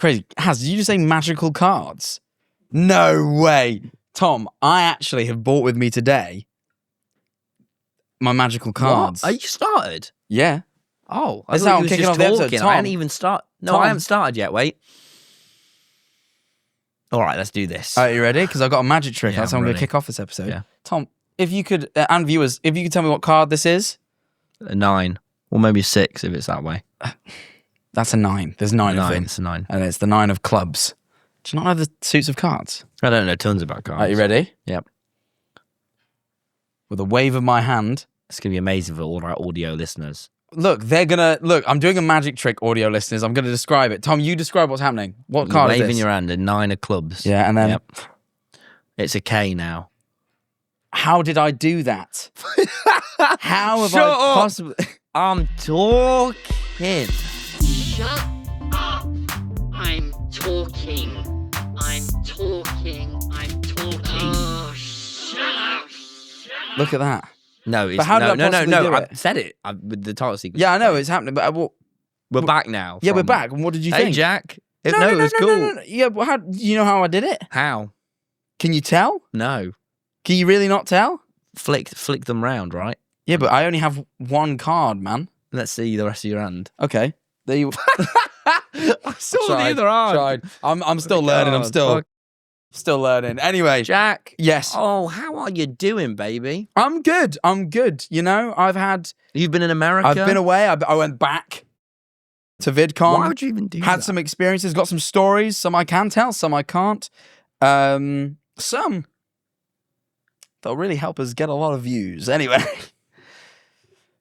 Crazy. Did you just say magical cards? No way. Tom, I actually have brought with me today my magical cards. What? Are you started? Yeah. Oh, That's how I'm kicking off the episode. Tom, I hadn't even started. No, Tom. I haven't started yet. Wait. All right, let's do this. Are you ready? Because I've got a magic trick. Yeah, That's how I'm going to ready. kick off this episode. Yeah. Tom, if you could, and viewers, if you could tell me what card this is. A 9. Or maybe 6 if it's that way. That's a 9. There's 9 of them. It's a 9. And it's the 9 of clubs. Do you not know the suits of cards? I don't know tons about cards. Are you ready? Yep. With a wave of my hand. It's going to be amazing for all our audio listeners. Look, I'm doing a magic trick, audio listeners. I'm going to describe it. Tom, you describe what's happening. What card is this? Waving your hand, a 9 of clubs. Yeah, and then... Yep. It's a K now. How did I do that? How have Shut I up. possibly... I'm talking. Shut up! I'm talking. I'm talking. I'm talking. Oh, shut up! Look at that. No, it's, But how did I no. possibly do I've it? said it with the title sequence. Yeah, I know, it's happening, but... We're back now. yeah, we're back. And what did you Hey, think? Jack. It was cool. No. Yeah, but how... Do you know how I did it? How? Can you tell? No. Can you really not tell? Flick them round, right? Yeah, but I only have one card, man. Let's see the rest of your hand. Okay. There you... I saw the other arm. Tried. I'm still learning. I'm still learning. Anyway, Jack. yes. Oh, how are you doing, baby? I'm good. You know, You've been in America? I've been away. I went back to VidCon. Why would you even do that? Had some experiences, got some stories. Some I can tell, some I can't. Some that'll really help us get a lot of views. Anyway.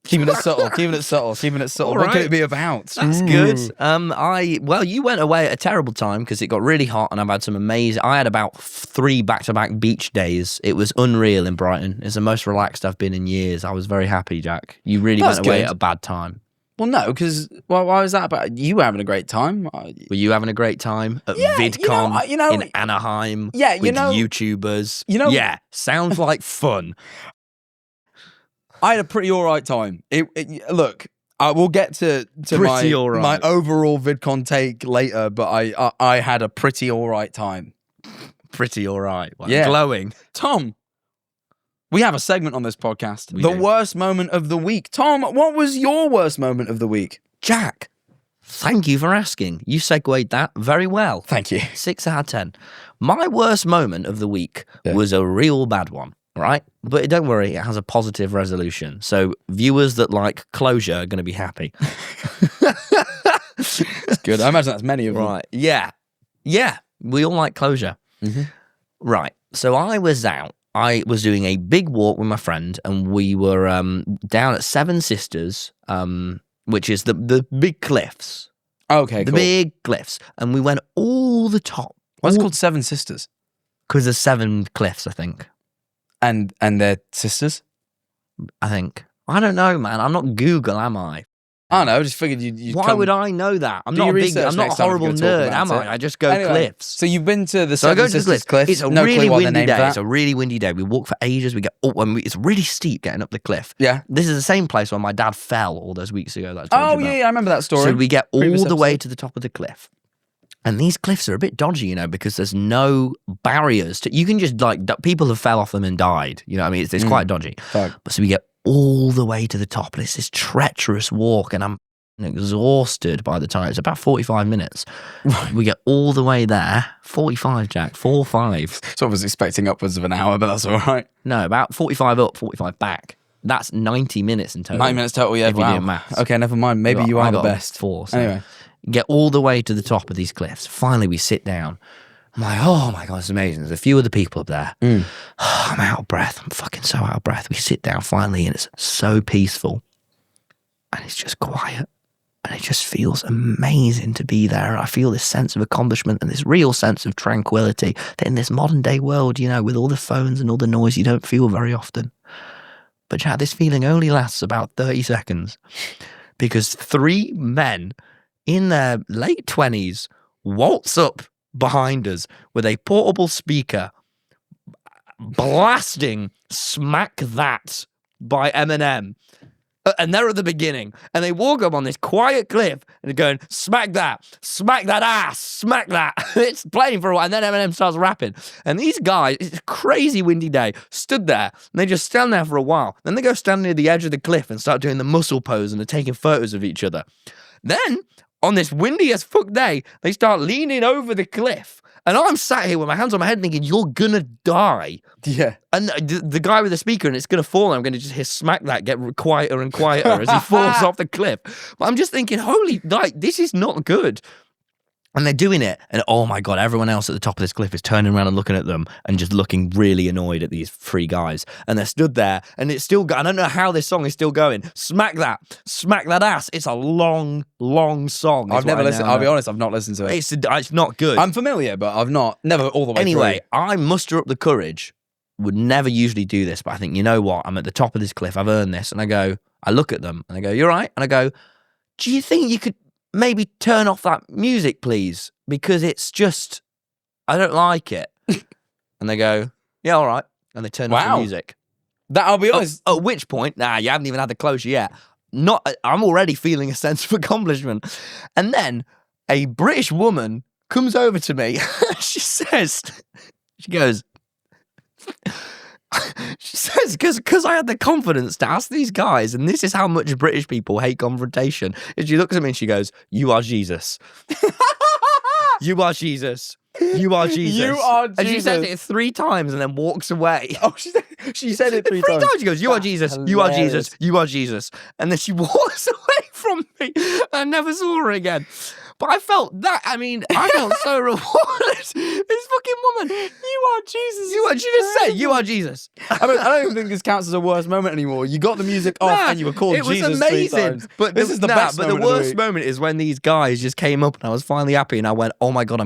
Keeping it subtle. All What could right. it be about? That's good. Well, you went away at a terrible time because it got really hot, and I had about 3 back-to-back beach days. It was unreal in Brighton. It's the most relaxed I've been in years. I was very happy, Jack. You really That's went away good. at a bad time. Well, no, because why was that about? You were having a great time. Were you having a great time at Yeah, VidCon you know, in Anaheim? Yeah, you with know- YouTubers. Yeah, sounds like fun. I had a pretty all right time. Look, I will get to Pretty all right. my overall VidCon take later, but I had a pretty all right time. Pretty all right. Well, Yeah. glowing. Tom, we have a segment on this podcast. We The do. worst moment of the week. Tom, what was your worst moment of the week? Jack, thank you for asking. You segued that very well. Thank you. 6 out of 10. My worst moment of the week was a real bad one, right? But don't worry, it has a positive resolution. So viewers that like closure are going to be happy. It's good. I imagine that's many of them. Right. Yeah. We all like closure. Mhm. Right. So I was out. I was doing a big walk with my friend, and we were down at Seven Sisters, which is the big cliffs. Okay, The cool. big cliffs. And we went all the top. What's it called? Seven Sisters. Because there's 7 cliffs, I think. And they're sisters? I think. I don't know, man. I'm not Google, am I? I don't know. I just figured you'd Why would I know that? I'm Do not your a big. research I'm not a next time if horrible you're gonna talk nerd, about am it. I? I just go Anyway, cliffs. So you've been to the So I Seven go to the Sisters cliffs. It's a No really clue why they windy named day. that. It's a really windy day. We walk for ages. We get it's really steep getting up the cliff. Yeah. This is the same place where my dad fell all those weeks ago. That I told Oh you about. yeah, I remember that story. So we get Previous all the way episode. to the top of the cliff. And these cliffs are a bit dodgy, you know, because there's no barriers. You can just people have fell off them and died. You know what I mean? It's quite dodgy. Fuck. But so we get all the way to the top, and it's this treacherous walk, and I'm exhausted by the time. It's about 45 minutes. We get all the way there. 45, Jack. 45. So I was expecting upwards of an hour, but that's all right. No, about 45 up, 45 back. That's 90 minutes in total. 9 minutes total, yeah. If you Wow. do maths. Okay, never mind. Maybe you I are the got best. 4. So Anyway. get all the way to the top of these cliffs. Finally, we sit down. I'm like, oh my God, it's amazing. There's a few other people up there. I'm out of breath. I'm fucking so out of breath. We sit down finally, and it's so peaceful. And it's just quiet. And it just feels amazing to be there. I feel this sense of accomplishment and this real sense of tranquility that in this modern day world, you know, with all the phones and all the noise, you don't feel very often. But Jack, this feeling only lasts about 30 seconds because 3 men in their late 20s waltz up behind us with a portable speaker blasting Smack That by Eminem And they're at the beginning, and they walk up on this quiet cliff, and they're going, smack that ass, smack that. It's playing for a while, and then Eminem starts rapping. And these guys, it's a crazy windy day, stood there, and they just stand there for a while. Then they go stand near the edge of the cliff and start doing the muscle pose, and they're taking photos of each other. Then, on this windy as fuck day, they start leaning over the cliff. And I'm sat here with my hands on my head thinking, you're gonna die. Yeah. And the guy with the speaker, and it's gonna fall, and I'm gonna just hear smack that get quieter and quieter as he falls off the cliff. But I'm just thinking, holy, like, this is not good. And they're doing it, and oh my God, everyone else at the top of this cliff is turning around and looking at them and just looking really annoyed at these three guys. And they're stood there, and it's still, I don't know how this song is still going. Smack that ass. It's a long, long song. I've never listened. I'll be honest, I've not listened to it. It's not good. I'm familiar, but I've never all the way Anyway, through. I muster up the courage. Would never usually do this, but I think, you know what? I'm at the top of this cliff. I've earned this. And I look at them, and I go, you're right. And I go, do you think you could maybe turn off that music, please? Because it's just, I don't like it. And they go, yeah, all right. And they turn off the music. I'll be honest. At which point, you haven't even had the closure yet. I'm already feeling a sense of accomplishment. And then a British woman comes over to me. She goes, because I had the confidence to ask these guys, and this is how much British people hate confrontation, is she looks at me and she goes, you are Jesus. You are Jesus. You are Jesus. You are Jesus. And she says it 3 times and then walks away. Oh, she said it 3 times. She goes, you are Jesus. You are Jesus. You are Jesus. And then she walks away from me. I never saw her again. But I felt that, I felt so rewarded. This fucking woman, you are Jesus. You just said, you are Jesus. I don't even think this counts as a worst moment anymore. You got the music off and you were called Jesus. It was amazing. 3 times. But this is the best But moment the of the worst week. moment is when these guys just came up and I was finally happy and I went, oh my God,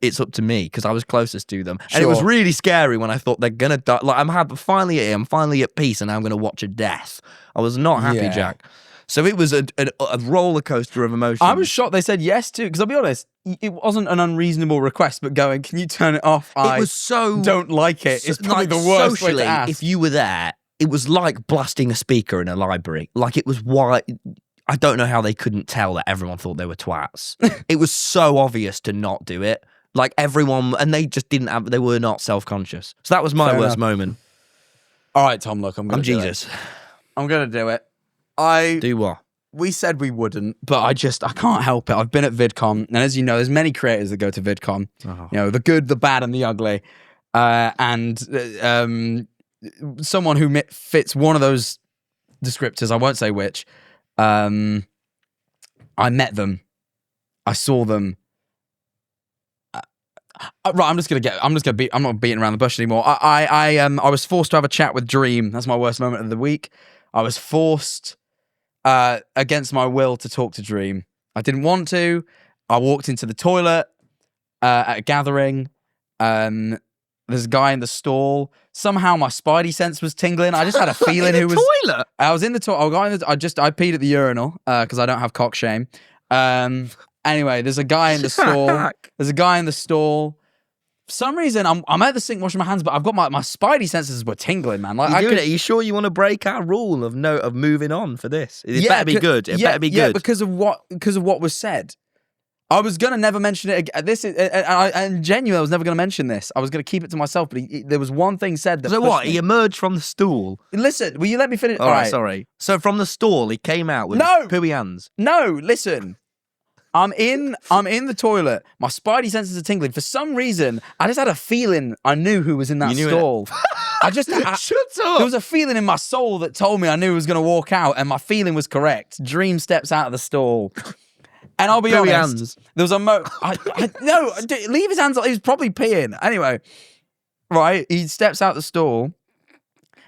it's up to me, because I was closest to them. And it was really scary when I thought they're going to die. Like, I'm finally at peace, and I'm going to watch a death. I was not happy, Jack. So it was a roller coaster of emotions. I was shocked they said yes too, because I'll be honest, it wasn't an unreasonable request, but going, can you turn it off? It was so... don't like it. It's probably the worst way to ask. If you were there, it was like blasting a speaker in a library. Like, it was why... I don't know how they couldn't tell that everyone thought they were twats. It was so obvious to not do it. Like, everyone... And they just didn't have... They were not self-conscious. So that was my worst moment. All right, Tom, look, I'm Jesus. I'm going to do it. Do what? We said we wouldn't, but I can't help it. I've been at VidCon, and as you know, there's many creators that go to VidCon. Oh. You know, the good, the bad, and the ugly. And someone who fits one of those descriptors, I won't say which, I met them. I saw them. Right, I'm not beating around the bush anymore. I was forced to have a chat with Dream. That's my worst moment of the week. I was forced against my will to talk to Dream. I didn't want to. I walked into the toilet at a gathering. There's a guy in the stall. Somehow my spidey sense was tingling. I just had a feeling who was toilet. I was in the toilet. I peed at the urinal because I don't have cock shame. Anyway, there's a guy in the stall. For some reason, I'm at the sink washing my hands, but I've got my spidey senses were tingling, man. Like, Are you sure you want to break our rule of moving on for this? It better be good. It better be good. Yeah, because of what was said. I was gonna never mention it again. And genuinely, I was never gonna mention this. I was gonna keep it to myself. But there was one thing said that. So what? He emerged from the stool. Listen, will you let me finish? All right, sorry. So from the stall, he came out with pooey hands. No, listen. I'm in the toilet. My spidey senses are tingling. For some reason, I just had a feeling I knew who was in that stall. Shut up. There was a feeling in my soul that told me I knew he was going to walk out, and my feeling was correct. Dream steps out of the stall. And I'll be honest, hands. There was a no, leave his hands on. He was probably peeing. Anyway, right, he steps out the stall,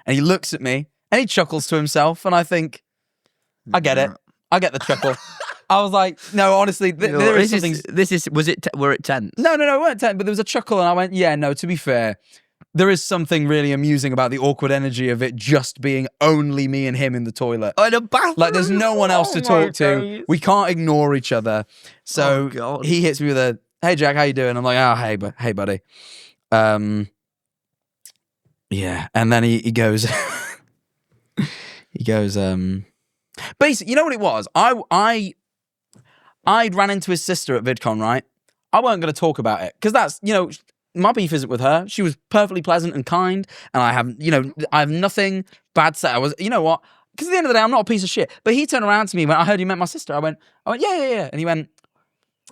and he looks at me, and he chuckles to himself, and I think, I get it. I get the chuckle. I was like, no, honestly, there is something. Were it tense? No, we weren't tense, but there was a chuckle, and I went, yeah, no, to be fair, there is something really amusing about the awkward energy of it just being only me and him in the toilet. In a bathroom? Like, there's no one else to talk to. We can't ignore each other. So he hits me with a, hey, Jack, how you doing? I'm like, oh, hey, buddy. Yeah. And then he goes, Basically, you know what it was? I ran into his sister at VidCon, right? I weren't going to talk about it because that's, my beef isn't with her. She was perfectly pleasant and kind, and I have nothing bad to say. I was, you know what? Because at the end of the day, I'm not a piece of shit. But he turned around to me when I heard you met my sister. I went, yeah. And he went,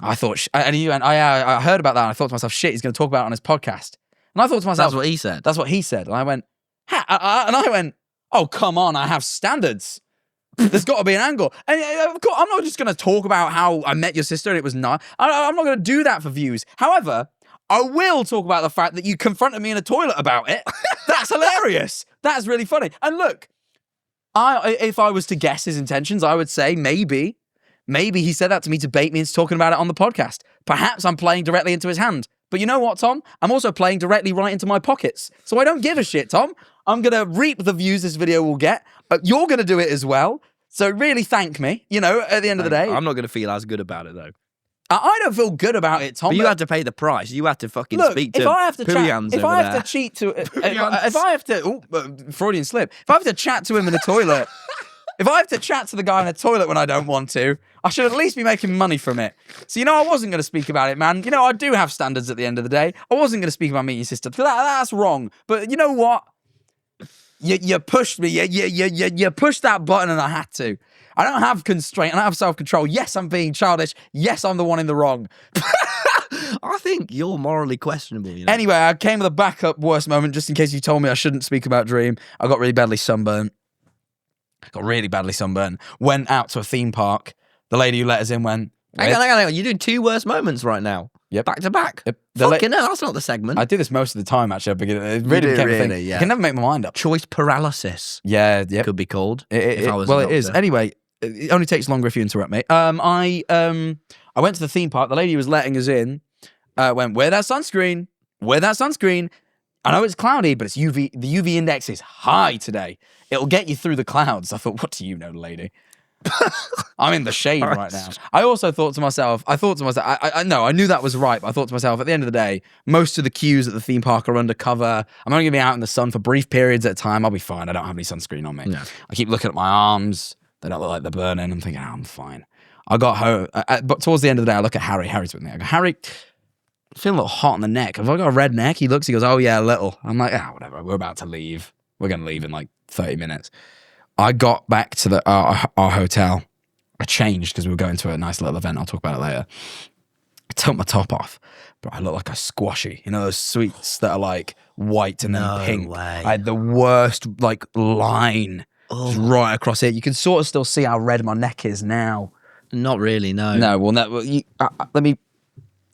I heard about that. And I thought to myself, shit, he's going to talk about it on his podcast. And I thought to myself, That's what he said. That's what he said. And I went, oh, come on, I have standards. There's got to be an angle. And of course, I'm not just going to talk about how I met your sister and it was nice. I'm not going to do that for views. However, I will talk about the fact that you confronted me in a toilet about it. That's hilarious. That's really funny. And look, if I was to guess his intentions, I would say maybe he said that to me to bait me into talking about it on the podcast. Perhaps I'm playing directly into his hand. But you know what, Tom? I'm also playing directly right into my pockets. So I don't give a shit, Tom. I'm going to reap the views this video will get. You're going to do it as well. So really thank me, at the end of the day. I'm not going to feel as good about it, though. I don't feel good about it, Tom. But you had to pay the price. You had to fucking speak to if I have to cheat to, Purians. if I have to, Freudian slip. If I have to chat to him in the toilet, if I have to chat to the guy in the toilet when I don't want to, I should at least be making money from it. So, I wasn't going to speak about it, man. I do have standards at the end of the day. I wasn't going to speak about meeting your sister. That's wrong. But you know what? You pushed me. You pushed that button and I had to. I don't have constraint. I don't have self-control. Yes, I'm being childish. Yes, I'm the one in the wrong. I think you're morally questionable. Anyway, I came with a backup worst moment just in case you told me I shouldn't speak about Dream. I got really badly sunburned. Went out to a theme park. The lady who let us in went... Hang on. You're doing 2 worst moments right now. Yep. Back to back. Yep. Fucking hell, that's not the segment. I do this most of the time, actually. It really became a thing. Yeah. I can never make my mind up. Choice paralysis. Yeah. Could be called. It is. Anyway, it only takes longer if you interrupt me. I went to the theme park. The lady who was letting us in went, wear that sunscreen. I know it's cloudy, but the UV index is high today. It'll get you through the clouds. I thought, what do you know, lady? I'm in the shade right now. I also thought to myself, I knew that was right, but I thought to myself, at the end of the day, most of the queues at the theme park are undercover. I'm only going to be out in the sun for brief periods at a time. I'll be fine. I don't have any sunscreen on me. No. I keep looking at my arms. They don't look like they're burning. I'm thinking, I'm fine. I got home, but towards the end of the day, I look at Harry. Harry's with me. I go, Harry, I feel a little hot on the neck. Have I got a red neck? He goes, oh yeah, a little. I'm like, whatever. We're about to leave. We're going to leave in like 30 minutes. I got back to our hotel. I changed because we were going to a nice little event. I'll talk about it later. I took my top off, but I look like a squashy. Those sweets that are like white and then pink. Way. I had the worst line right across it. You can sort of still see how red my neck is now. Not really, no. No, well, let me.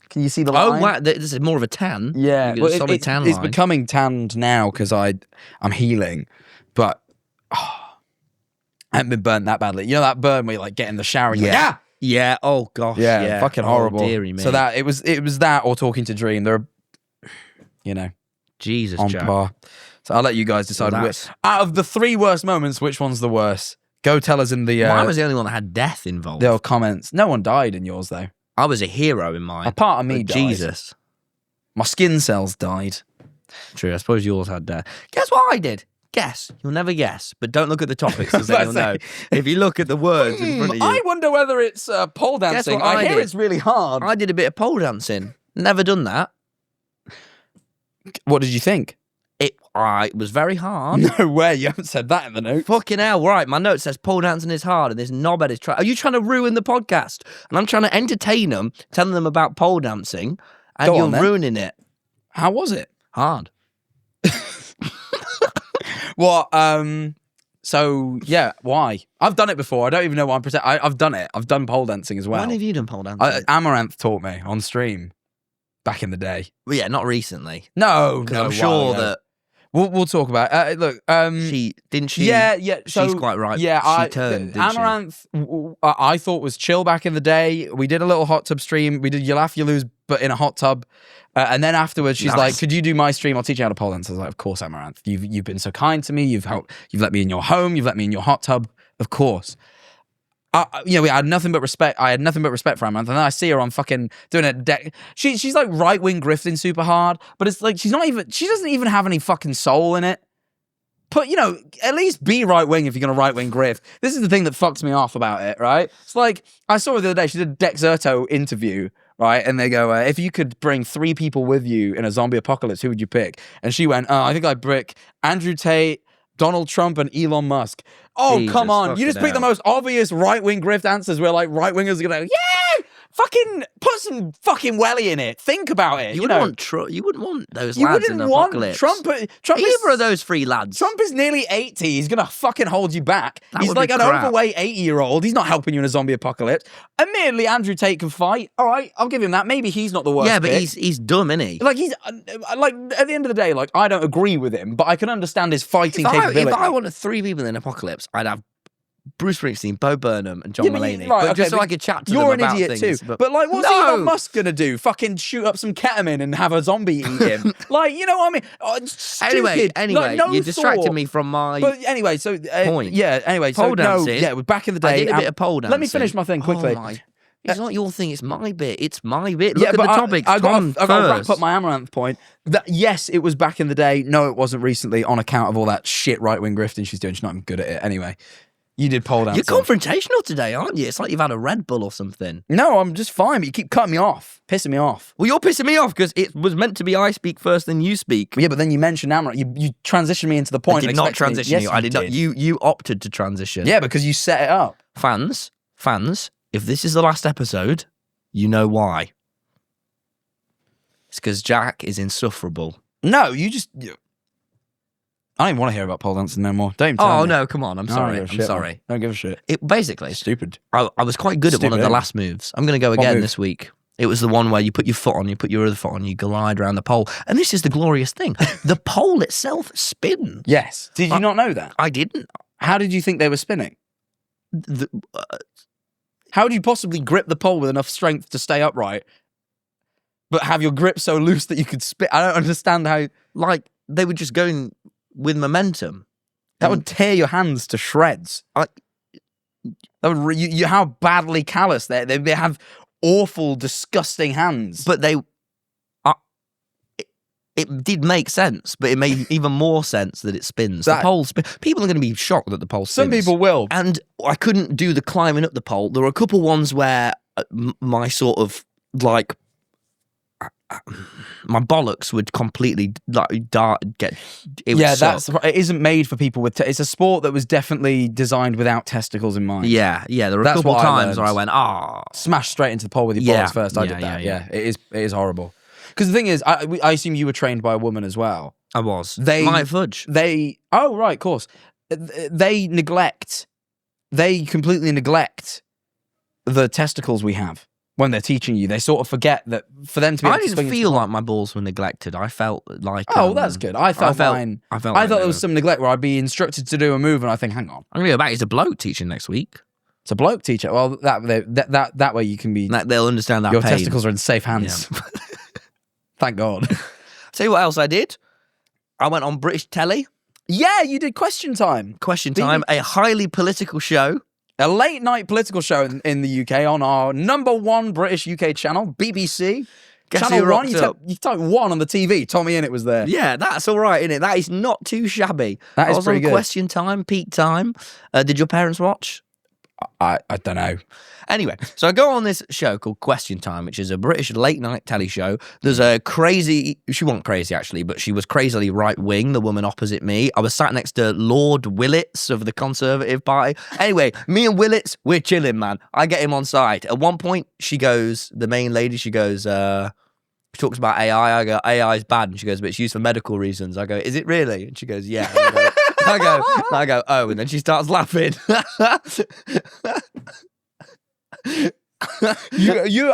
Can you see the line? Oh, wow. This is more of a tan. Yeah, Well, solid tan it's line. becoming tanned now because I'm healing, but. I haven't been burnt that badly. You know that burn where you like get in the shower and you're like, Yeah. Oh gosh. yeah, fucking horrible. Dearie me. So that it was that or talking to Dream. They're, Jesus, on Jack. par. So I'll let you guys decide Well, which out of the 3 worst moments, which one's the worst? Go tell us in the Mine was the only one that had death involved. comments. No one died in yours though. I was a hero in mine. A part of me But died. Jesus. My skin cells died. True. I suppose yours had death. Guess what I did? Guess. You'll never guess, but don't look at the topics because then you'll know. If you look at the words in front of you. I wonder whether it's pole dancing. what I I hear did? it's really hard. I did a bit of pole dancing. Never done that. What did you think? It was very hard. No way, you haven't said that in the note. Fucking hell, right. My note says pole dancing is hard and this knobhead is trying. Are you trying to ruin the podcast? And I'm trying to entertain them, telling them about pole dancing, and Go you're on, then. ruining it. How was it? Hard. Well, so yeah, why? I've done it before. I don't even know why I'm pretending. I've done it. I've done pole dancing as well. When have you done pole dancing? Amaranth taught me on stream back in the day. Well, yeah, not recently. No, Because no, I'm sure wow, no. that We'll talk about it. Look, she didn't she. Yeah. So, she's quite right. Yeah, she turned. Didn't Amaranth. I thought was chill back in the day. We did a little hot tub stream. We did You Laugh You Lose, but in a hot tub. And then afterwards, she's Nice. like, "Could you do my stream? I'll teach you how to pole dance." I was like, "Of course, Amaranth. You've been so kind to me. You've let me in your home. You've let me in your hot tub. Of course." We had nothing but respect. I had nothing but respect for Amaranth, and then I see her on fucking doing a she's like right wing grifting super hard, but it's like she doesn't even have any fucking soul in it. But, you know, at least be right-wing if you're going to right-wing grift. This is the thing that fucks me off about it, right? It's like, I saw her the other day, she did a Dexerto interview, right? And they go, if you could bring 3 people with you in a zombie apocalypse, who would you pick? And she went, I think I'd pick Andrew Tate, Donald Trump, and Elon Musk. Oh, Jesus, come on. You just pick hell. the most obvious right-wing grift answers where, like, right-wingers are going to go, yeah! Fucking put some fucking welly in it. Think about it. You know? wouldn't want those You lads in wouldn't the want apocalypse. Trump Either of those 3 lads. Trump is nearly 80. He's going to fucking hold you back. That He's would like be an crap. overweight 80-year-old. He's not helping you in a zombie apocalypse. Admittedly, Andrew Tate can fight. All right, I'll give him that. Maybe he's not the worst Yeah, but pick. he's dumb, isn't he? Like, he's like, at the end of the day, like, I don't agree with him, but I can understand his fighting capability. If I wanted 3 people in an apocalypse, I'd have Bruce Springsteen, Bo Burnham, and John Yeah, but Mulaney. right, but okay, just so but I could chat to You're them an about idiot things. too. But like, what's No! Elon Musk gonna do? Fucking shoot up some ketamine and have a zombie eat him? Like, you know what I mean? Oh, it's stupid. Anyway, Like, no you distracted thought. me from my But anyway, so point. Yeah. Anyway, Pole so dancing. no, yeah, back in the day, I did a bit of pole dancing. Let me finish my thing quickly. Oh my. It's not your thing, it's my bit. It's my bit. Look Yeah, at but the topics. I got to wrap first. up my amaranth point. That yes, it was back in the day. No, it wasn't recently on account of all that shit right-wing grifting she's doing. She's not even good at it. Anyway, you did pole dancing. You're confrontational today, aren't you? It's like you've had a Red Bull or something. No, I'm just fine, but you keep cutting me off, pissing me off. Well, you're pissing me off because it was meant to be I speak first, then you speak. Yeah, but then you mentioned amaranth. You transitioned me into the point. I did and not expected me- transition Yes, you. I did not. You opted to transition. Yeah, because you set it up. Fans, if this is the last episode, you know why. It's because Jack is insufferable. No, you just. I don't even want to hear about pole dancing no more. Don't even tell Oh me. no, come on! I'm I don't sorry. give a I'm shit, sorry. man. Don't give a shit. It basically, Stupid. I was quite good at one of the Stupid. last moves. I'm going to go again move? this week. It was the one where you put your foot on, you put your other foot on, you glide around the pole. And this is the glorious thing: the pole itself spins. Yes. Did you not know that? I didn't. How did you think they were spinning? The, How would you possibly grip the pole with enough strength to stay upright, but have your grip so loose that you could spin? I don't understand how. like they were just going with momentum. That would tear your hands to shreds. I- That would you how badly callous they have awful, disgusting hands. But it did make sense, but it made even more sense that it spins. The pole people are going to be shocked that the pole spins. Some people will. And I couldn't do the climbing up the pole. There were a couple ones where my sort of like my bollocks would completely like get. It would suck. It isn't made for people with. It's a sport that was definitely designed without testicles in mind. Yeah. There were a That's couple what I times where I learned. went, Smash straight into the pole with your Yeah. balls first. I did Yeah, that. yeah. It is horrible. Because the thing is, I assume you were trained by a woman as well. I was. They- My fudge. Oh right, of course. They completely neglect the testicles we have when they're teaching you. They sort of forget that for them to be able I to didn't swing feel like my balls were neglected. I felt like. Oh, well, that's good. I felt fine. I I felt. thought there was some neglect where I'd be instructed to do a move and I think, hang on, I'm gonna go back. It's a bloke teaching next week. it's a bloke teacher. Well, that way you can be. They'll understand that Your pain. testicles are in safe hands. Thank God. Tell you what else I did. I went on British telly. Yeah, you did Question Time. Question Time, a highly political show. A late night political show in the UK on our #1 British UK channel, BBC. Guess who Channel 1, rocked up? you type 1 on the TV. TommyInnit was there. Yeah, that's all right, innit? That is not too shabby. That is I was pretty on good. Question Time, peak time. Did your parents watch? I don't know. Anyway, so I go on this show called Question Time, which is a British late night telly show. There's a crazy, she wasn't crazy actually, but she was crazily right wing, the woman opposite me. I was sat next to Lord Willits of the Conservative Party. Anyway, me and Willits, we're chilling, man. I get him on side. At one point, she goes, the main lady, she goes, she talks about AI. I go, AI is bad. And she goes, but it's used for medical reasons. I go, is it really? And she goes, yeah. I go, oh, and then she starts laughing.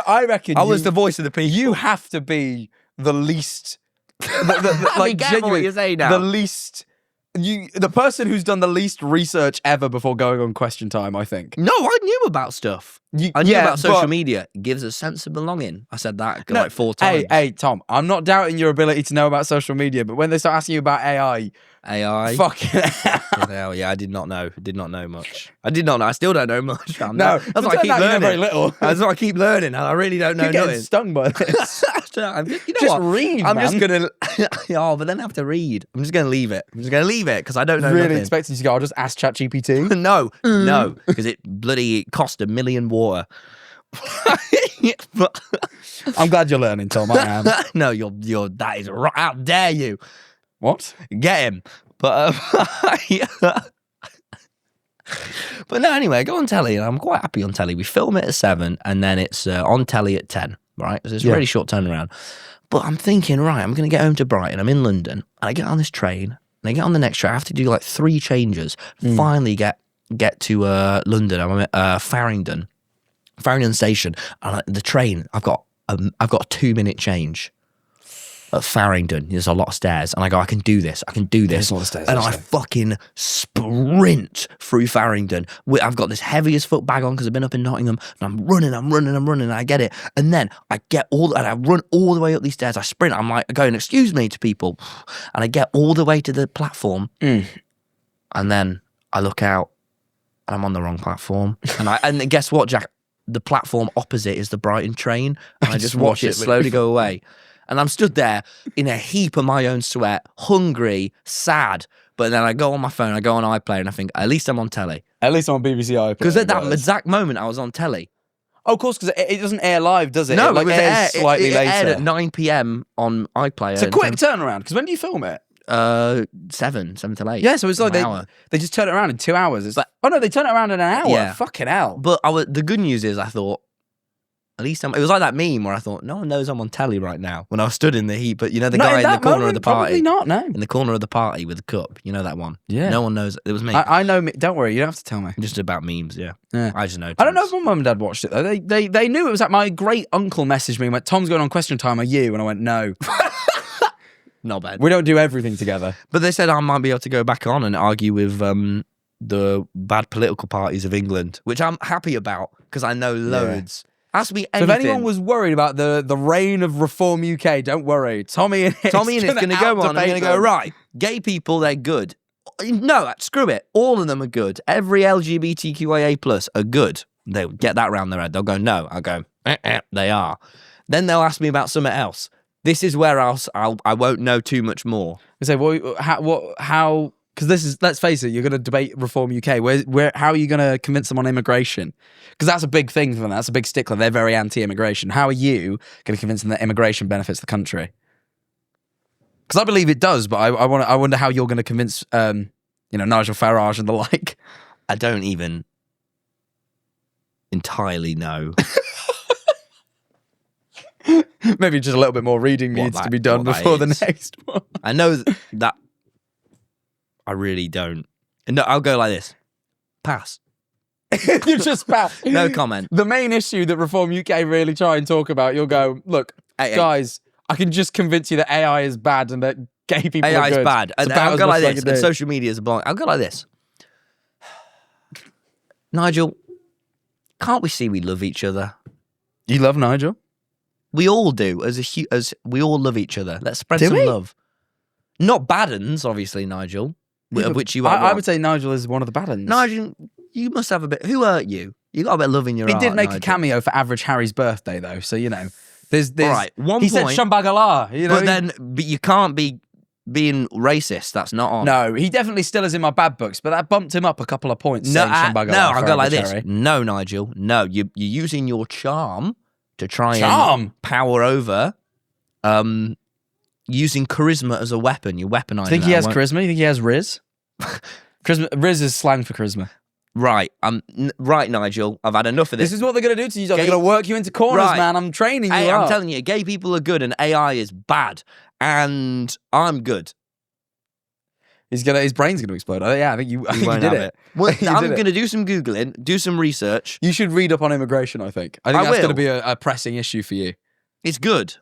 I reckon I was the voice of the people. You have to be the least, Be like careful what genuinely, you say now. the least. The person who's done the least research ever before going on Question Time, I think. No, I knew about stuff. I knew about social but- media. It gives a sense of belonging. I said that like 4 times. Hey, Tom, I'm not doubting your ability to know about social media, but when they start asking you about AI, fucking hell, yeah, I did not know. Did not know much. I did not know. I still don't know much. no, that's what I keep learning. Very little. That's what I keep learning. I really don't know You're getting nothing. stung by this. You know Just what? read, I'm man. just gonna. Oh, but then I have to read. I'm just gonna leave it. I'm just gonna leave it because I don't know. Really nothing. expecting you to go, I'll just ask ChatGPT. No, because it bloody cost $1 million water. I'm glad you're learning, Tom. I am. No, you're. That is right. How dare you? What? Get him. But but no, anyway, I go on telly and I'm quite happy on telly. We film it at 7 and then it's on telly at 10, right? So it's a really short turnaround. But I'm thinking, right, I'm going to get home to Brighton. I'm in London and I get on this train and I get on the next train. I have to do like 3 changes. Finally get to London. I'm at Farringdon Station. And the train, I've got a 2-minute change. At Farringdon, there's a lot of stairs, and I go, I can do this. There's a lot of stairs, and I actually. fucking sprint through Farringdon. I've got this heaviest foot bag on because I've been up in Nottingham, and I'm running, and I get it. And then I run all the way up these stairs. I sprint. I'm like going, excuse me to people, and I get all the way to the platform, and then I look out, and I'm on the wrong platform. And guess what, Jack? The platform opposite is the Brighton train, and I just watch it slowly go away. And I'm stood there in a heap of my own sweat, hungry, sad. But then I go on my phone, I go on iPlayer, and I think, at least I'm on telly. At least I'm on BBC iPlayer. Because at that exact moment, I was on telly. Oh, of course, because it doesn't air live, does it? No, it airs slightly it later. aired at 9 p.m. on iPlayer. It's a quick turnaround, because when do you film it? 7 till 8. Yeah, so it's like An hour. they just turn it around in 2 hours. It's like, oh no, they turn it around in an hour. Yeah. Fucking hell. But the good news is, I thought, at least it was like that meme where I thought, no one knows I'm on telly right now. When I was stood in the heat, but you know the guy in the corner of the party? Probably not, no. In the corner of the party with the cup. You know that one? Yeah. No one knows. It was me. I know, don't worry, you don't have to tell me. Just about memes, yeah. Yeah. I just know. I don't know if my mum and dad watched it though. They knew it was like my great uncle messaged me and went, Tom's going on Question Time, are you? And I went, no. Not bad. We don't do everything together. But they said I might be able to go back on and argue with the bad political parties of England, which I'm happy about because I know loads. Ask me anything. So if anyone was worried about the reign of Reform UK, don't worry. TommyInnit's going to go on. I'm going to go, right, gay people, they're good. No, screw it. All of them are good. Every LGBTQIA plus are good. They'll get that round their head. They'll go, no. I'll go, they are. Then they'll ask me about something else. This is where I won't know too much more. I say, well, how? Because this is, let's face it, you're going to debate Reform UK. How are you going to convince them on immigration? Because that's a big thing for them. That's a big stickler. They're very anti-immigration. How are you going to convince them that immigration benefits the country? Because I believe it does, but I wonder how you're going to convince, Nigel Farage and the like. I don't even entirely know. Maybe just a little bit more reading needs to be done before the next one. I know that I really don't. No, I'll go like this. Pass. You just pass. No comment. The main issue that Reform UK really try and talk about, you'll go, look, guys, I can just convince you that AI is bad and that gay people AI are good. is bad. It's And about I'll as go much like as I this. can And do. social media is a blind. I'll go like this. Nigel, can't we see we love each other? You love Nigel? We all do. As we all love each other. Let's spread Do some we? love. Not bad uns, obviously, Nigel. Of which you are. I would say Nigel is one of the bad ones. Nigel, you must have a bit. Who hurt you? You got a bit of love in your He heart. did make Nigel. a cameo for Average Harry's birthday, though, so there's All right, one he point. said Shambagala, But you can't be being racist. That's not on. No, he definitely still is in my bad books, but that bumped him up a couple of points. No, saying Shambagala no, I'll for go like Average this. Harry. No, Nigel. No, you're using your charm to try Charm? and power over. Using charisma as a weapon. You're weaponizing. Do you think he has charisma? You think he has Riz? Charisma. Riz is slang for charisma. Right. Right, Nigel. I've had enough of this. This is what they're going to do to you. They're going to work you into corners, Right. man. I'm training you Hey, up. I'm telling you, gay people are good and AI is bad. And I'm good. His brain's going to explode. Oh, yeah, I think you won't did have it. Well, You I'm did it. going to do some Googling, do some research. You should read up on immigration, I think. I think I that's going to will. be a pressing issue for you. It's good.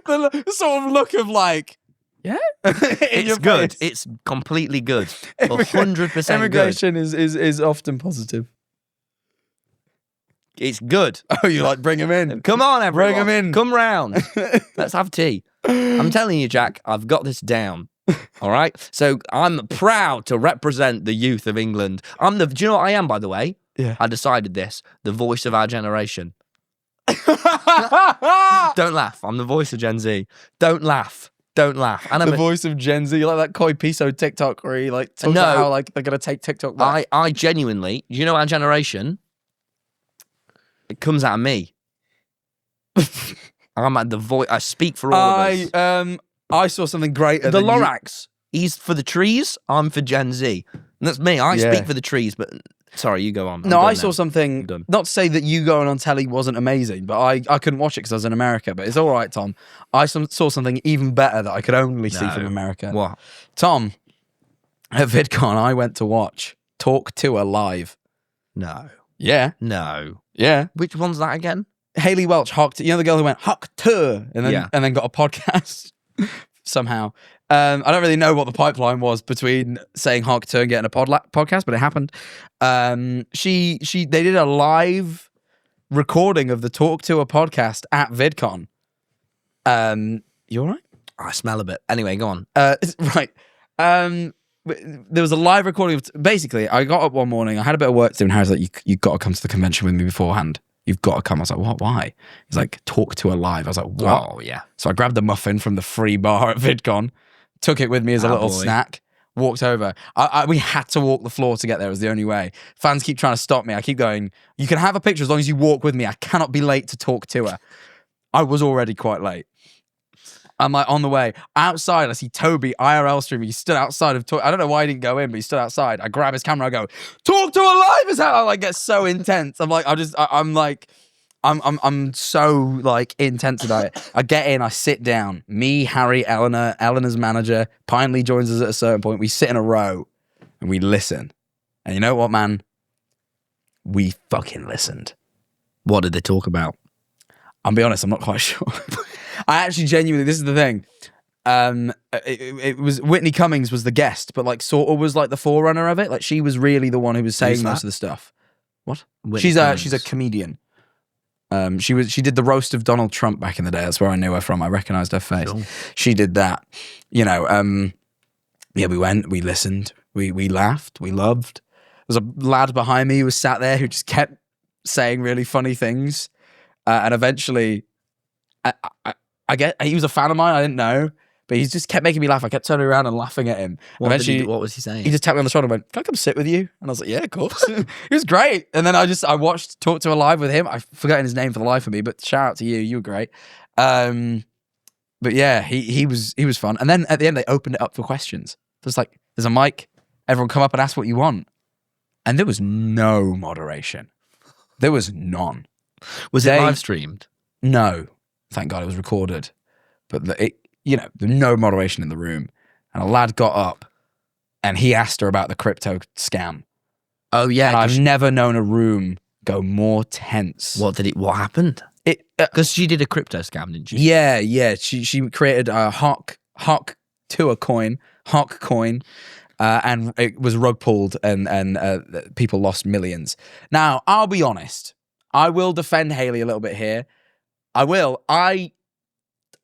The sort of look of like, yeah? It's good. It's completely good. 100% good. Immigration is often positive. It's good. Oh, you like bring him in? Come on, everyone. Bring 'em in. Come round. Let's have tea. I'm telling you, Jack, I've got this down. All right? So I'm proud to represent the youth of England. Do you know what I am, by the way? Yeah. I decided this. The voice of our generation. Don't laugh. I'm the voice of Gen Z. Don't laugh. Don't laugh. And I'm The voice of Gen Z, like that Koi Piso TikTok where he like talks No. about how like they're gonna take TikTok back. I genuinely, you know our generation? It comes out of me. I'm at the voice. I speak for all of us. I saw something greater. The than you- Lorax. He's for the trees. I'm for Gen Z. And that's me. I Yeah. speak for the trees, but sorry, you go on. No, I'm I done saw now. something. I'm done. Not to say that you going on telly wasn't amazing, but I couldn't watch it because I was in America. But it's all right, Tom. I saw something even better that I could only see from America. What? Tom, at VidCon, I went to watch Tuah live. No. Yeah, No. yeah. Which one's that again? Haley Welch, you know the girl who went Tuah and then Yeah. and then got a podcast somehow. I don't really know what the pipeline was between saying Tuah and getting a podcast, but it happened. They did a live recording of the Tuah podcast at VidCon. You all right? I smell a bit. Anyway, go on. Right. There was a live recording of basically I got up one morning, I had a bit of work to do, and Harry's like, you got to come to the convention with me beforehand. You've got to come. I was like, what? Why? He's like, Tuah live. I was like, what? Oh, yeah. So I grabbed the muffin from the free bar at VidCon, took it with me as a little boy. snack, walked over. We had to walk the floor to get there. It was the only way. Fans keep trying to stop me. I keep going, you can have a picture as long as you walk with me. I cannot be late to talk to her. I was already quite late. I'm like on the way. Outside, I see Toby, IRL streaming. He stood outside of I don't know why he didn't go in, but he stood outside. I grab his camera, I go, talk to her live as hell. I like get so intense. I'm like, I'm so like intense about it. I get in, I sit down. Me, Harry, Eleanor's manager, Pineley joins us at a certain point. We sit in a row and we listen. And you know what, man? We fucking listened. What did they talk about? I'll be honest, I'm not quite sure. I actually genuinely, this is the thing. It was Whitney Cummings was the guest, but like sort of was like the forerunner of it. Like she was really the one who was saying Who's most that? of the stuff. What? Whitney She's Cummings. a comedian. She did the roast of Donald Trump back in the day. That's where I knew her from. I recognized her face. Cool. She did that. You know, yeah, we went, we listened, we laughed, we loved. There was a lad behind me who was sat there who just kept saying really funny things. And eventually, I get he was a fan of mine. I didn't know, but he just kept making me laugh. I kept turning around and laughing at him. What Eventually, what was he saying? he just tapped me on the shoulder and went, "Can I come sit with you?" And I was like, "Yeah, of course." It was great. And then I watched Talk to Her live with him. I've forgotten his name for the life of me, but shout out to you. You were great. But yeah, he was fun. And then at the end, they opened it up for questions. There's like, there's a mic. Everyone come up and ask what you want. And there was no moderation. There was none. Was it live streamed? No, thank God it was recorded. But no moderation in the room. And a lad got up and he asked her about the crypto scam. Oh yeah, And I've never known a room go more tense. What happened? Because she did a crypto scam, didn't she? Yeah. She created a Hawk Tuah coin, Hawk coin, and it was rug pulled, and people lost millions. Now, I'll be honest. I will defend Haley a little bit here. I will. I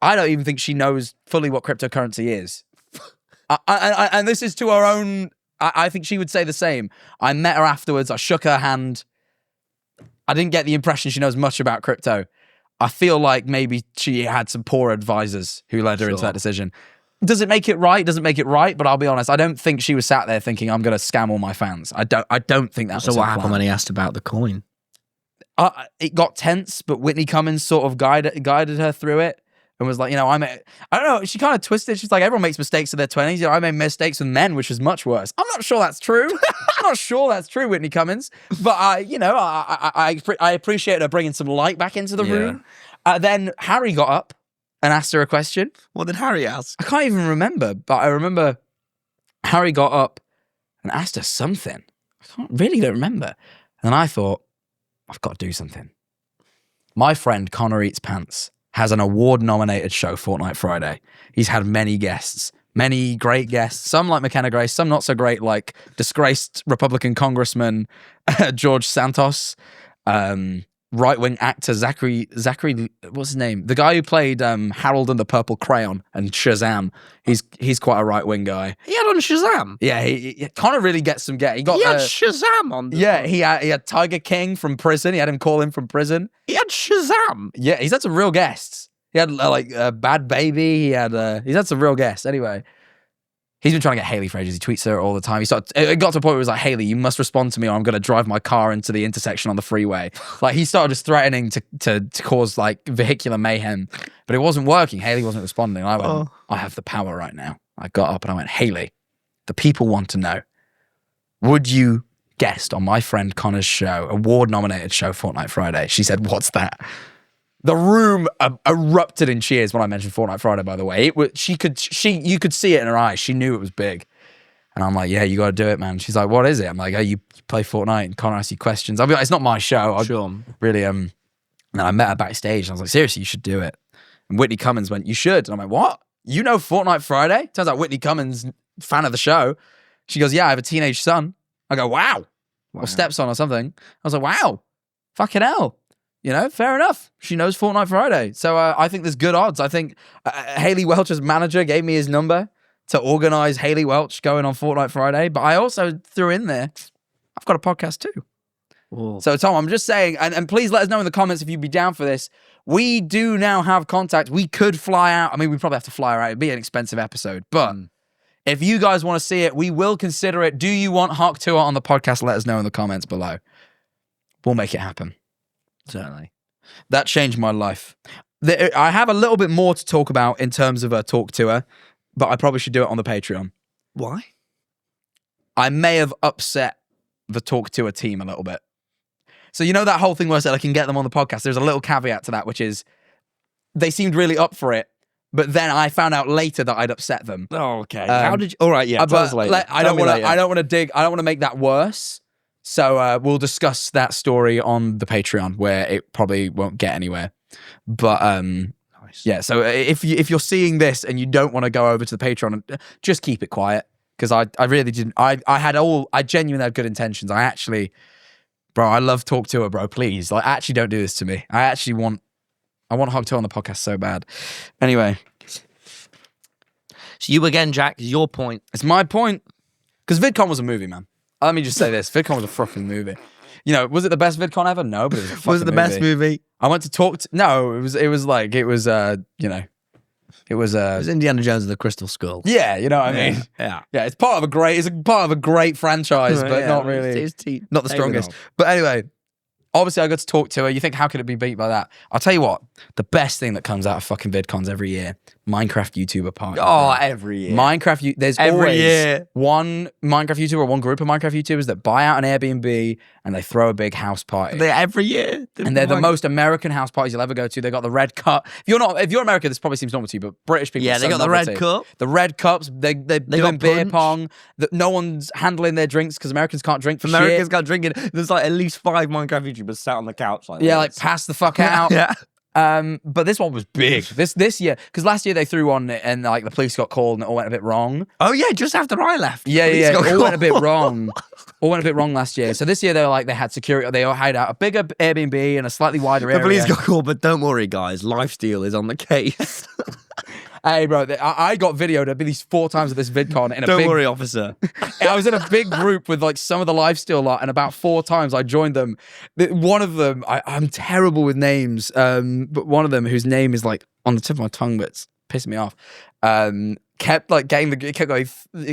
don't even think she knows fully what cryptocurrency is. And this is to her own. I think she would say the same. I met her afterwards. I shook her hand. I didn't get the impression she knows much about crypto. I feel like maybe she had some poor advisors who led her into that decision. Does it make it right? Doesn't make it right. But I'll be honest. I don't think she was sat there thinking, I'm going to scam all my fans. I don't think that was So what her happened plan. when he asked about the coin? It got tense, but Whitney Cummings sort of guided her through it and was like, I don't know, she kind of twisted. She's like, everyone makes mistakes in their 20s. I made mistakes with men, which is much worse. I'm not sure that's true. I'm not sure that's true, Whitney Cummings. But I appreciate her bringing some light back into the room. Then Harry got up and asked her a question. What did Harry ask? I can't even remember, but I remember Harry got up and asked her something. I really don't remember. And I thought, I've got to do something. My friend Connor Eats Pants has an award-nominated show, Fortnite Friday. He's had many guests, many great guests, some like McKenna Grace, some not so great, like disgraced Republican Congressman George Santos. right-wing actor Zachary, what's his name? The guy who played Harold and the Purple Crayon and Shazam. He's quite a right-wing guy. He had on Shazam. Yeah, he Connor really gets some get. He got He had Shazam on. yeah, he had Tiger King from prison. He had him call in from prison. He had Shazam. Yeah, he's had some real guests. He had Bad Baby. He's had some real guests. Anyway, he's been trying to get Haley for ages. He tweets her all the time. It got to a point where it was like, Haley, you must respond to me or I'm going to drive my car into the intersection on the freeway. Like, he started just threatening to cause, like, vehicular mayhem. But it wasn't working. Haley wasn't responding. I went, I have the power right now. I got up and I went, Haley, the people want to know, would you guest on my friend Connor's show, award-nominated show, Fortnite Friday? She said, what's that? The room erupted in cheers when I mentioned Fortnite Friday, by the way. You could see it in her eyes. She knew it was big. And I'm like, yeah, you got to do it, man. She's like, what is it? I'm like, oh, you play Fortnite and Connor asks you questions. I'll be like, it's not my show. Sure. Really, and I met her backstage and I was like, seriously, you should do it. And Whitney Cummings went, you should. And I'm like, what? You know Fortnite Friday? Turns out Whitney Cummings, fan of the show. She goes, yeah, I have a teenage son. I go, wow. Or stepson or something. I was like, wow, fucking hell. You know, fair enough. She knows Fortnite Friday. So I think there's good odds. I think Haley Welch's manager gave me his number to organize Haley Welch going on Fortnite Friday. But I also threw in there, I've got a podcast too. Ooh. So, Tom, I'm just saying, and please let us know in the comments if you'd be down for this. We do now have contact. We could fly out. I mean, we probably have to fly her out. It'd be an expensive episode. But if you guys want to see it, we will consider it. Do you want Hawk Tuah on the podcast? Let us know in the comments below. We'll make it happen. Certainly. That changed my life. I have a little bit more to talk about in terms of a talk to her, but I probably should do it on the Patreon. Why? I may have upset the talk to her team a little bit. So you know that whole thing where I said I can get them on the podcast? There's a little caveat to that, which is they seemed really up for it, but then I found out later that I'd upset them. Oh, okay. How did you? All right, yeah. But I don't want to dig. I don't want to make that worse. So we'll discuss that story on the Patreon, where it probably won't get anywhere. But nice. Yeah. So if you're seeing this and you don't want to go over to the Patreon, just keep it quiet, because I really didn't. I genuinely had good intentions. Bro, I love Talk to Her, bro. Please, like, actually don't do this to me. I want Hog Tuah on the podcast so bad. Anyway, so you again, Jack. Is your point? it's my point, because VidCon was a movie, man. Let me just say this: VidCon was a fucking movie. You know, was it the best VidCon ever? No, but it was a fucking Was it the best movie? I went to talk to. No, it was Indiana Jones and the Crystal Skull. Yeah, you know what I mean. Yeah. Yeah, it's part of a great franchise, but not really, not the strongest. But anyway, obviously I got to talk to her. You think, how could it be beat by that? I'll tell you what, the best thing that comes out of fucking VidCons every year, Minecraft YouTuber party. Oh, every year. There's every always year one Minecraft YouTuber or one group of Minecraft YouTubers that buy out an Airbnb and they throw a big house party. Every year. And they're the most American house parties you'll ever go to. They got the red cup. If you're American, this probably seems normal to you, but British people, they got the red cup. The red cups. They're doing beer punch. pong. No one's handling their drinks because Americans can't drink for Americans shit. can't drink it. There's like at least 5 Minecraft YouTubers sat on the couch like Yeah, this. like pass the fuck out. Yeah. But this one was big. This year, because last year they threw one and like the police got called and it all went a bit wrong. Oh yeah, just after I left. Yeah, Police got it all went a called. bit wrong. All went a bit wrong last year. So this year they had security. They all had out a bigger Airbnb and a slightly wider area. The police got called, but don't worry, guys. Lifesteal is on the case. Hey, bro, I got videoed at least 4 times at this VidCon. Don't worry, officer. I was in a big group with like some of the lifestyle lot, and about 4 times I joined them. One of them, I'm terrible with names, but one of them, whose name is like on the tip of my tongue, but it's pissing me off, kept like kept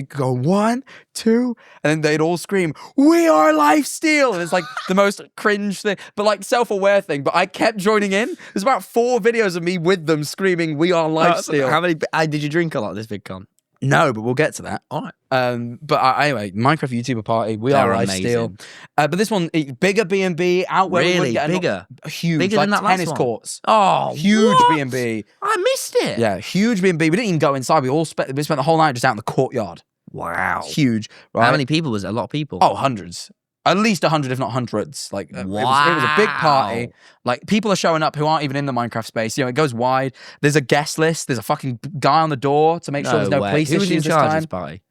going 1, 2, and then they'd all scream, "We are lifestyle!" And it's like the most cringe thing, but like self-aware thing. But I kept joining in. There's about 4 videos of me with them screaming, "We are lifestyle." How many? Did you drink a lot this VidCon? No, but we'll get to that. All right. But anyway, Minecraft YouTuber party. We are lifestyle. But this one, bigger B&B out where Really? we get Bigger? huge, Bigger like than that last tennis one? courts. Oh, Huge what? B&B. I missed it. Yeah, huge B&B. We didn't even go inside. We spent the whole night just out in the courtyard. Wow. Huge. Right? How many people was it? A lot of people. Oh, hundreds. At least 100, if not hundreds. Like, it was a big party. Like, people are showing up who aren't even in the Minecraft space. You know, it goes wide. There's a guest list. There's a fucking guy on the door to make sure there's no police Who was issues in this charge of time. this party?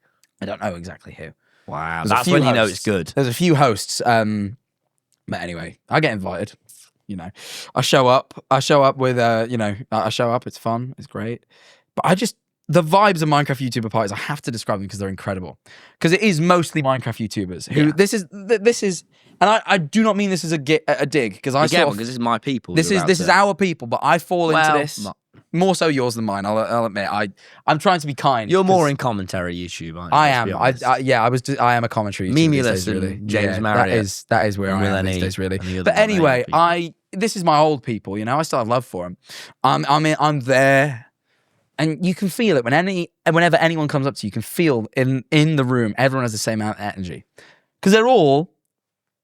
I don't know exactly who. Wow. There's a That's few when you know hosts. it's good. There's a few hosts. But anyway, I get invited. I show up with I show up, it's fun, it's great. But the vibes of Minecraft YouTuber parties, I have to describe them because they're incredible. Because it is mostly Minecraft YouTubers who this is, and I do not mean this as a dig, because because this is my people. This is our people, but I fall into this more so yours than mine. I'll admit. I'm trying to be kind. You're more in commentary YouTube, aren't you? I am. I am a commentary YouTuber. Memulous and really. James Marriott. That is where I am these days, really. But anyway, this is my old people. I still have love for them. I'm there. And you can feel it whenever anyone comes up to you. You can feel in the room, everyone has the same amount of energy, because they're all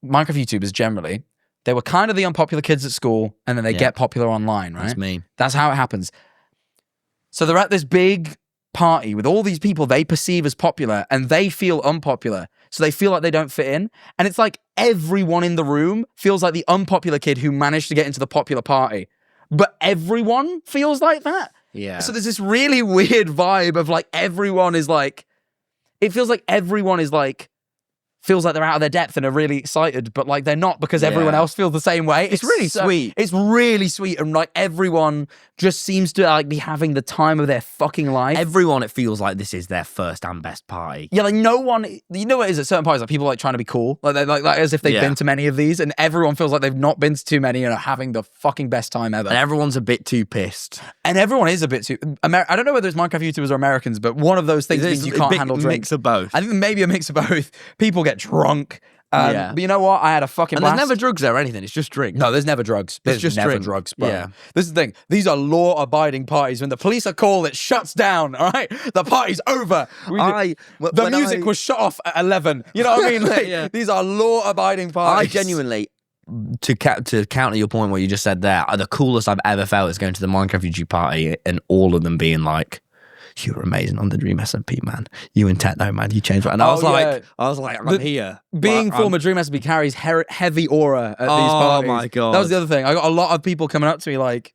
Minecraft YouTubers. Generally, they were kind of the unpopular kids at school, and then they get popular online. Right? That's me. That's how it happens. So they're at this big party with all these people they perceive as popular, and they feel unpopular. So they feel like they don't fit in, and it's like everyone in the room feels like the unpopular kid who managed to get into the popular party, but everyone feels like that. Yeah. So there's this really weird vibe of like everyone is like, it feels like everyone is like, feels like they're out of their depth and are really excited, but like they're not, because everyone else feels the same way. It's really sweet. It's really sweet, and like everyone just seems to like be having the time of their fucking life. Everyone, it feels like this is their first and best party. Yeah, like no one, you know what it is at certain parties, like people like trying to be cool, like they're like as if they've been to many of these, and everyone feels like they've not been to too many and are having the fucking best time ever. And everyone's a bit too pissed. And everyone is a bit too. I don't know whether it's Minecraft YouTubers or Americans, but one of those things means you can't handle drinks. Mix of both. I think maybe a mix of both. People get drunk. But you know what? I had a fucking blast. There's never drugs there or anything. It's just drink. No, there's never drugs. There's just never drink. drugs, bro. Yeah. This is the thing. These are law-abiding parties. When the police are called, it shuts down, all right? The party's over. The music was shut off at 11. You know what I mean? Like, these are law-abiding parties. I genuinely, to counter your point what you just said there, the coolest I've ever felt is going to the Minecraft YouTube party and all of them being like, "You were amazing on the Dream SMP, man. You and Techno, man. You changed." And I was like, I'm here. Being former Dream SMP carries heavy aura at these parties. Oh my God. That was the other thing. I got a lot of people coming up to me like,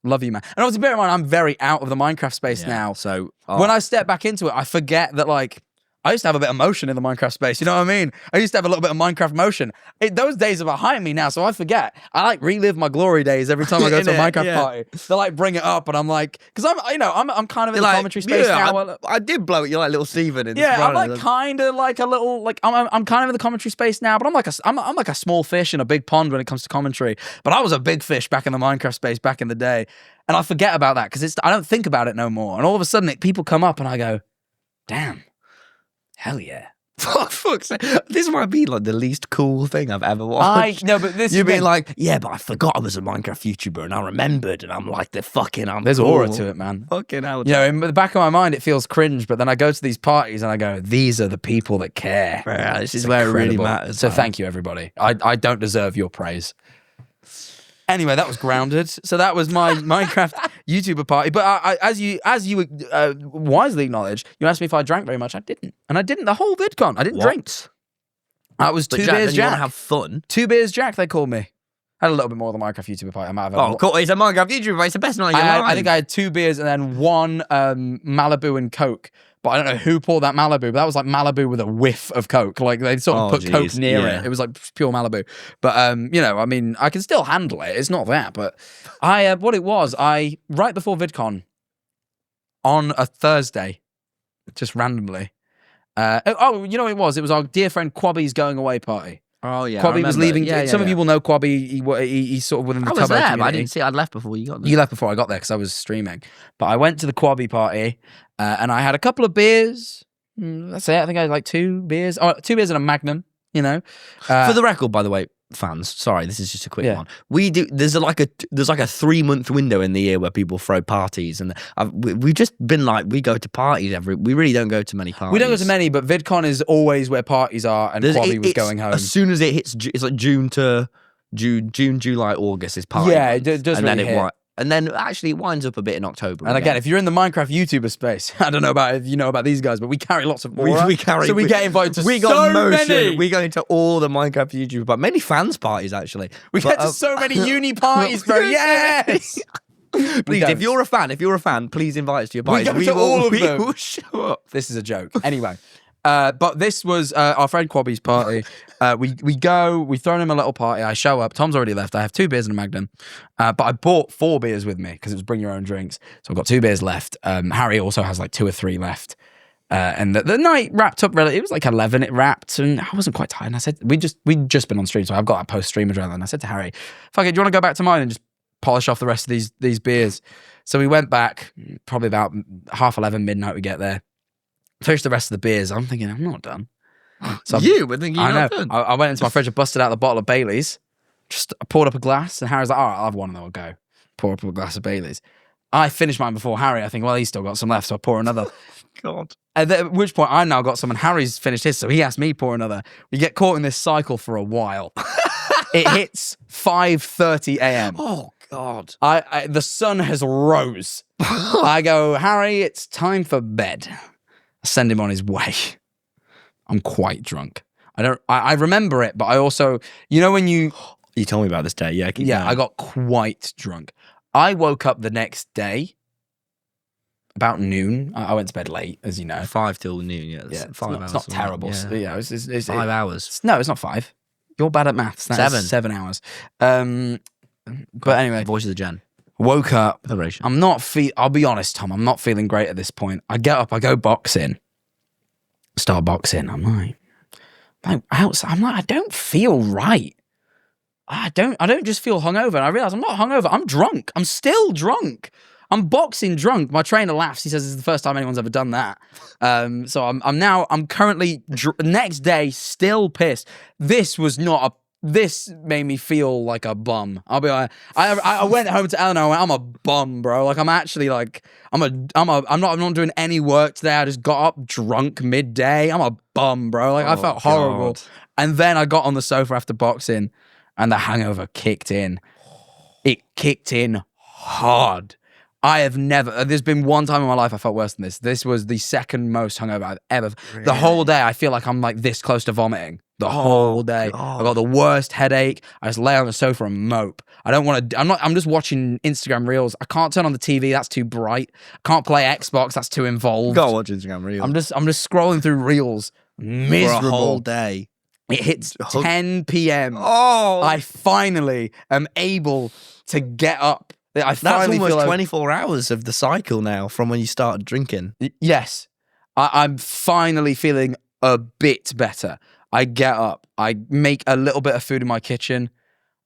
"Love you, man." And obviously, bear in mind, I'm very out of the Minecraft space now. So when I step back into it, I forget that like, I used to have a bit of motion in the Minecraft space. You know what I mean? I used to have a little bit of Minecraft motion. Those days are behind me now, so I forget. I like relive my glory days every time I go to a Minecraft party. They like bring it up, and I'm like, because I'm kind of in the commentary space now. I did blow it. You're like little Steven. I'm like kind of like a little like I'm kind of in the commentary space now, but I'm like a small fish in a big pond when it comes to commentary. But I was a big fish back in the Minecraft space back in the day, and I forget about that because I don't think about it no more. And all of a sudden, people come up, and I go, "Damn. Hell yeah." Fuck's sake. This might be like the least cool thing I've ever watched. No, but this you've been like, yeah, but I forgot I was a Minecraft YouTuber and I remembered, and I'm like, there's cool. Aura to it, man. Fucking hell. In the back of my mind, it feels cringe, but then I go to these parties and I go, these are the people that care. Yeah, this is where it really matters. So thank you, everybody. I don't deserve your praise. Anyway, that was grounded. So that was my Minecraft YouTuber party. But as you wisely acknowledge, you asked me if I drank very much. I didn't, and I didn't the whole VidCon. I didn't drink. I was two beers Jack. You want to have fun? 2 beers Jack. They called me. I had a little bit more of the Minecraft YouTuber party. I might have. Oh, cool! It's a Minecraft YouTuber. It's the best night of your life. I think I had 2 beers and then 1 Malibu and Coke. But I don't know who poured that Malibu, but that was like Malibu with a whiff of Coke. Like they sort of put Coke near it. It was like pure Malibu. But, I mean, I can still handle it. It's not that. But what it was, right before VidCon, on a Thursday, just randomly, you know what it was? It was our dear friend Quabby's going away party. Oh, yeah. Quabby was leaving. Some of you will know Quabby. He's sort of within the Tubbo community. But I didn't see. I'd left before you got there. You left before I got there because I was streaming. But I went to the Quabby party and I had a couple of beers. That's it. I think I had like 2 beers. 2 beers and a Magnum, For the record, by the way, fans, sorry, this is just a quick one. We do. There's like a 3-month window in the year where people throw parties, and we've just been like, we go to parties we really don't go to many parties. We don't go to many, but VidCon is always where parties are, and Quabby was going home. As soon as it hits, it's like June, July, August is party. Yeah, it does and really hit. And then actually it winds up a bit in October. And again, if you're in the Minecraft YouTuber space, I don't know if you know about these guys, but we carry lots of aura. We get invited to many. We go into all the Minecraft YouTubers, but many fans parties actually. We get to so many uni parties, bro. Yes. Please, if you're a fan, please invite us to your parties. We go to all of them. We will show up. This is a joke. Anyway, But this was our friend Quabby's party. We go, we've thrown him a little party. I show up. Tom's already left. I have 2 beers and a Magnum. But I bought 4 beers with me because it was bring your own drinks. So I've got 2 beers left. Harry also has like 2 or 3 left. And the night wrapped up really. It was like 11. It wrapped, and I wasn't quite tired. And I said, we'd just been on stream, so I've got that post-stream adrenaline. I said to Harry, "Fuck it, do you want to go back to mine and just polish off the rest of these beers?" So we went back. Probably about 11:30 midnight. We get there, finished the rest of the beers. I'm thinking, I'm not done. So You were thinking, I you're know. not done. I went into my fridge and busted out the bottle of Bailey's. I poured up a glass, and Harry's like, "All right, I'll have one, and then we'll go." Pour up a glass of Bailey's. I finished mine before Harry. I think, well, he's still got some left, so I pour another. God. And then, at which point I now got some, and Harry's finished his, so he asked me pour another. We get caught in this cycle for a while. It hits 5:30 a.m. Oh, God. The sun has rose. I go, "Harry, it's time for bed." I send him on his way. I'm quite drunk. I remember it, but I also, you know when you told me about this day. Yeah, keep yeah, going. I got quite drunk. I woke up the next day about noon. I went to bed late, as you know. 5 till noon. Yeah, Yeah, 5 hours. it's not something. terrible. Yeah. So, yeah, it's 5 hours. No, it's not 5. You're bad at maths. That's 7. 7 hours. But anyway, Voice of the Gen. woke up. Celebration. I'm not I'll be honest, Tom. I'm not feeling great at this point. I get up. I go boxing. Start boxing. I'm like outside. I'm like, I don't feel right. I don't just feel hungover. And I realize I'm not hungover. I'm drunk. I'm still drunk. I'm boxing drunk. My trainer laughs. He says it's the first time anyone's ever done that. So I'm currently next day still pissed. This made me feel like a bum. I'll be like, I went home to Eleanor and I went, I'm a bum, bro. Like I'm actually like, I'm not doing any work today. I just got up drunk midday. I'm a bum, bro. Like I felt horrible. God. And then I got on the sofa after boxing and the hangover kicked in. It kicked in hard. I have never, there's been one time in my life I felt worse than this. This was the second most hungover I've ever. Really? The whole day I feel like I'm like this close to vomiting. The whole day. God. I got the worst headache. I just lay on the sofa and mope. I don't want to, I'm just watching Instagram Reels. I can't turn on the TV, that's too bright. I can't play Xbox, that's too involved. Go watch Instagram Reels. I'm just scrolling through Reels. Miserable. For a whole day. It hits 10 p.m. Oh, I finally am able to get up. I that's finally almost feel like, 24 hours of the cycle now from when you started drinking. yes. I'm finally feeling a bit better. I get up. I make a little bit of food in my kitchen.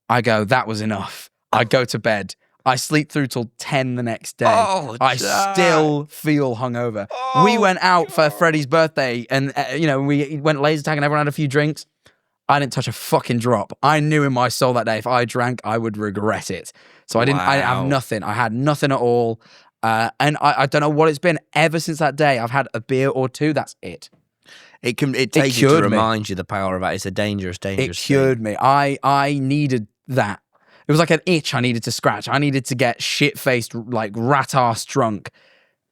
I go, that was enough. I go to bed. I sleep through till 10 the next day. Oh, I Jack. still feel hungover. We went out for Freddie's birthday and, we went laser tag and everyone had a few drinks. I didn't touch a fucking drop. I knew in my soul that day if I drank, I would regret it. So I didn't have nothing. I had nothing at all. And I don't know what it's been. Ever since that day, I've had a beer or 2. That's it. It takes you to cured me. remind you the power of that. It's a dangerous It cured me. I needed that. It was like an itch I needed to scratch. I needed to get shit-faced, like rat-ass drunk.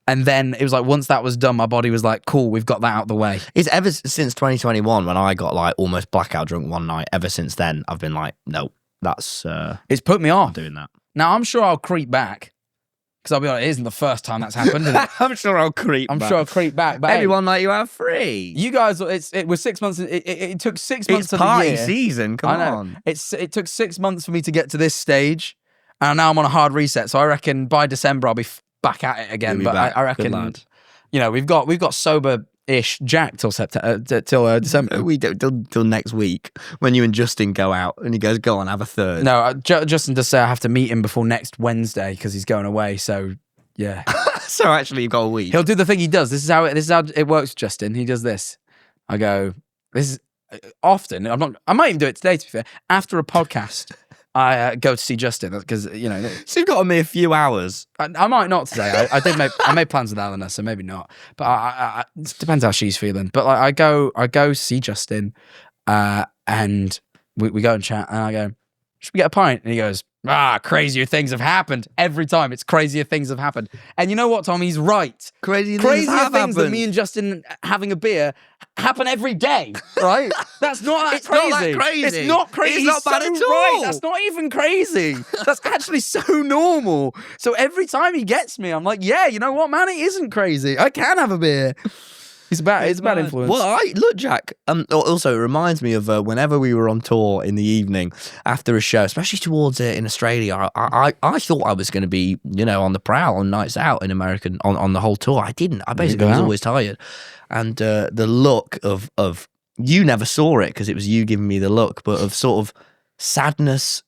And then it was like, once that was done, my body was like, cool, we've got that out the way. It's ever since 2021 when I got like almost blackout drunk one night. Ever since then, I've been like, no, that's It's put me off. doing that. Now, I'm sure I'll creep back. Because I'll be like, it isn't the first time that's happened. Is it? I'm sure I'll creep. I'm sure I'll creep back. But Every hey, one night you have free. you guys, it was 6 months. It took 6 months It's of the party year. season. Come I know. on. It took 6 months for me to get to this stage. And now I'm on a hard reset. So I reckon by December, I'll be back at it again. You'll be But back. I Good reckon, lad. we've got sober-ish Jack till September, till December. We don't till next week when you and Justin go out and he goes, go on, have a third. No, Justin does say I have to meet him before next Wednesday because he's going away. So yeah, So actually you've got a week. he'll do the thing he does. This is how it works, Justin. He does this. I go, this is often. I might even do it today. To be fair, after a podcast, I go to see Justin because So you've got a mere few hours. I might not today. I made plans with Eleanor, so maybe not. But it depends how she's feeling. But like I go see Justin, and we go and chat, and I go, should we get a pint? And he goes, crazier things have happened. Every time it's crazier things have happened. And you know what, Tom? He's right. Crazier Things that me and Justin having a beer happen every day, right? That's not that It's crazy. not that crazy. It's not crazy. It's not He's bad so at right. all. That's not even crazy. That's actually so normal. So every time he gets me, I'm like, yeah, you know what, man? It isn't crazy. I can have a beer. It's bad influence. Well, look, Jack. Also, it reminds me of whenever we were on tour in the evening after a show, especially towards it in Australia. I thought I was going to be, on the prowl on nights out in America on the whole tour. I didn't. I basically was always tired, and the look of you never saw it because it was you giving me the look, but of sort of sadness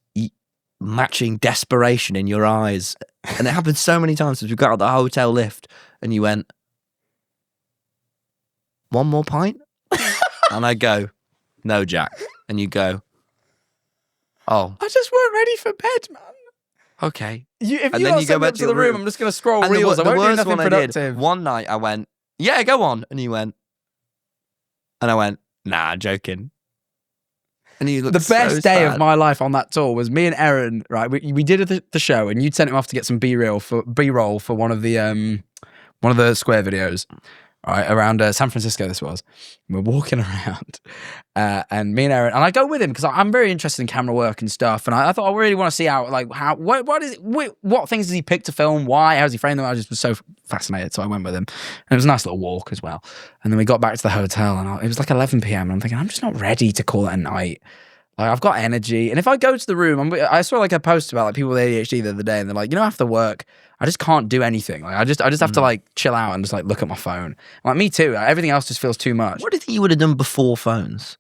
matching desperation in your eyes, and it happened so many times as we got out the hotel lift, and you went, "One more pint?" And I go, "No, Jack." And you go, "Oh, I just weren't ready for bed, man. okay." If you go back to the room, I'm just going to scroll And reels. the I won't do worst nothing one I productive. did, one night I went, "Yeah, go on." And you went, and I went, "Nah, joking." And you looked The best so day sad. of my life on that tour was me and Erin, right? We did the show, and you'd sent him off to get some B-roll for one of the Square videos. Right, around San Francisco, this was. We're walking around, and me and Erin, and I go with him because I'm very interested in camera work and stuff. And I thought I really want to see what things does he pick to film? Why? How does he frame them? I just was so fascinated, so I went with him. And it was a nice little walk as well. And then we got back to the hotel, and it was like 11 p.m. And I'm thinking, I'm just not ready to call it a night. Like, I've got energy, and if I go to the room, I saw like a post about like people with ADHD the other day, and they're like, after work, I just can't do anything. Like, I just have to like chill out and just like look at my phone. Like, me too. Everything else just feels too much. What do you think you would have done before phones?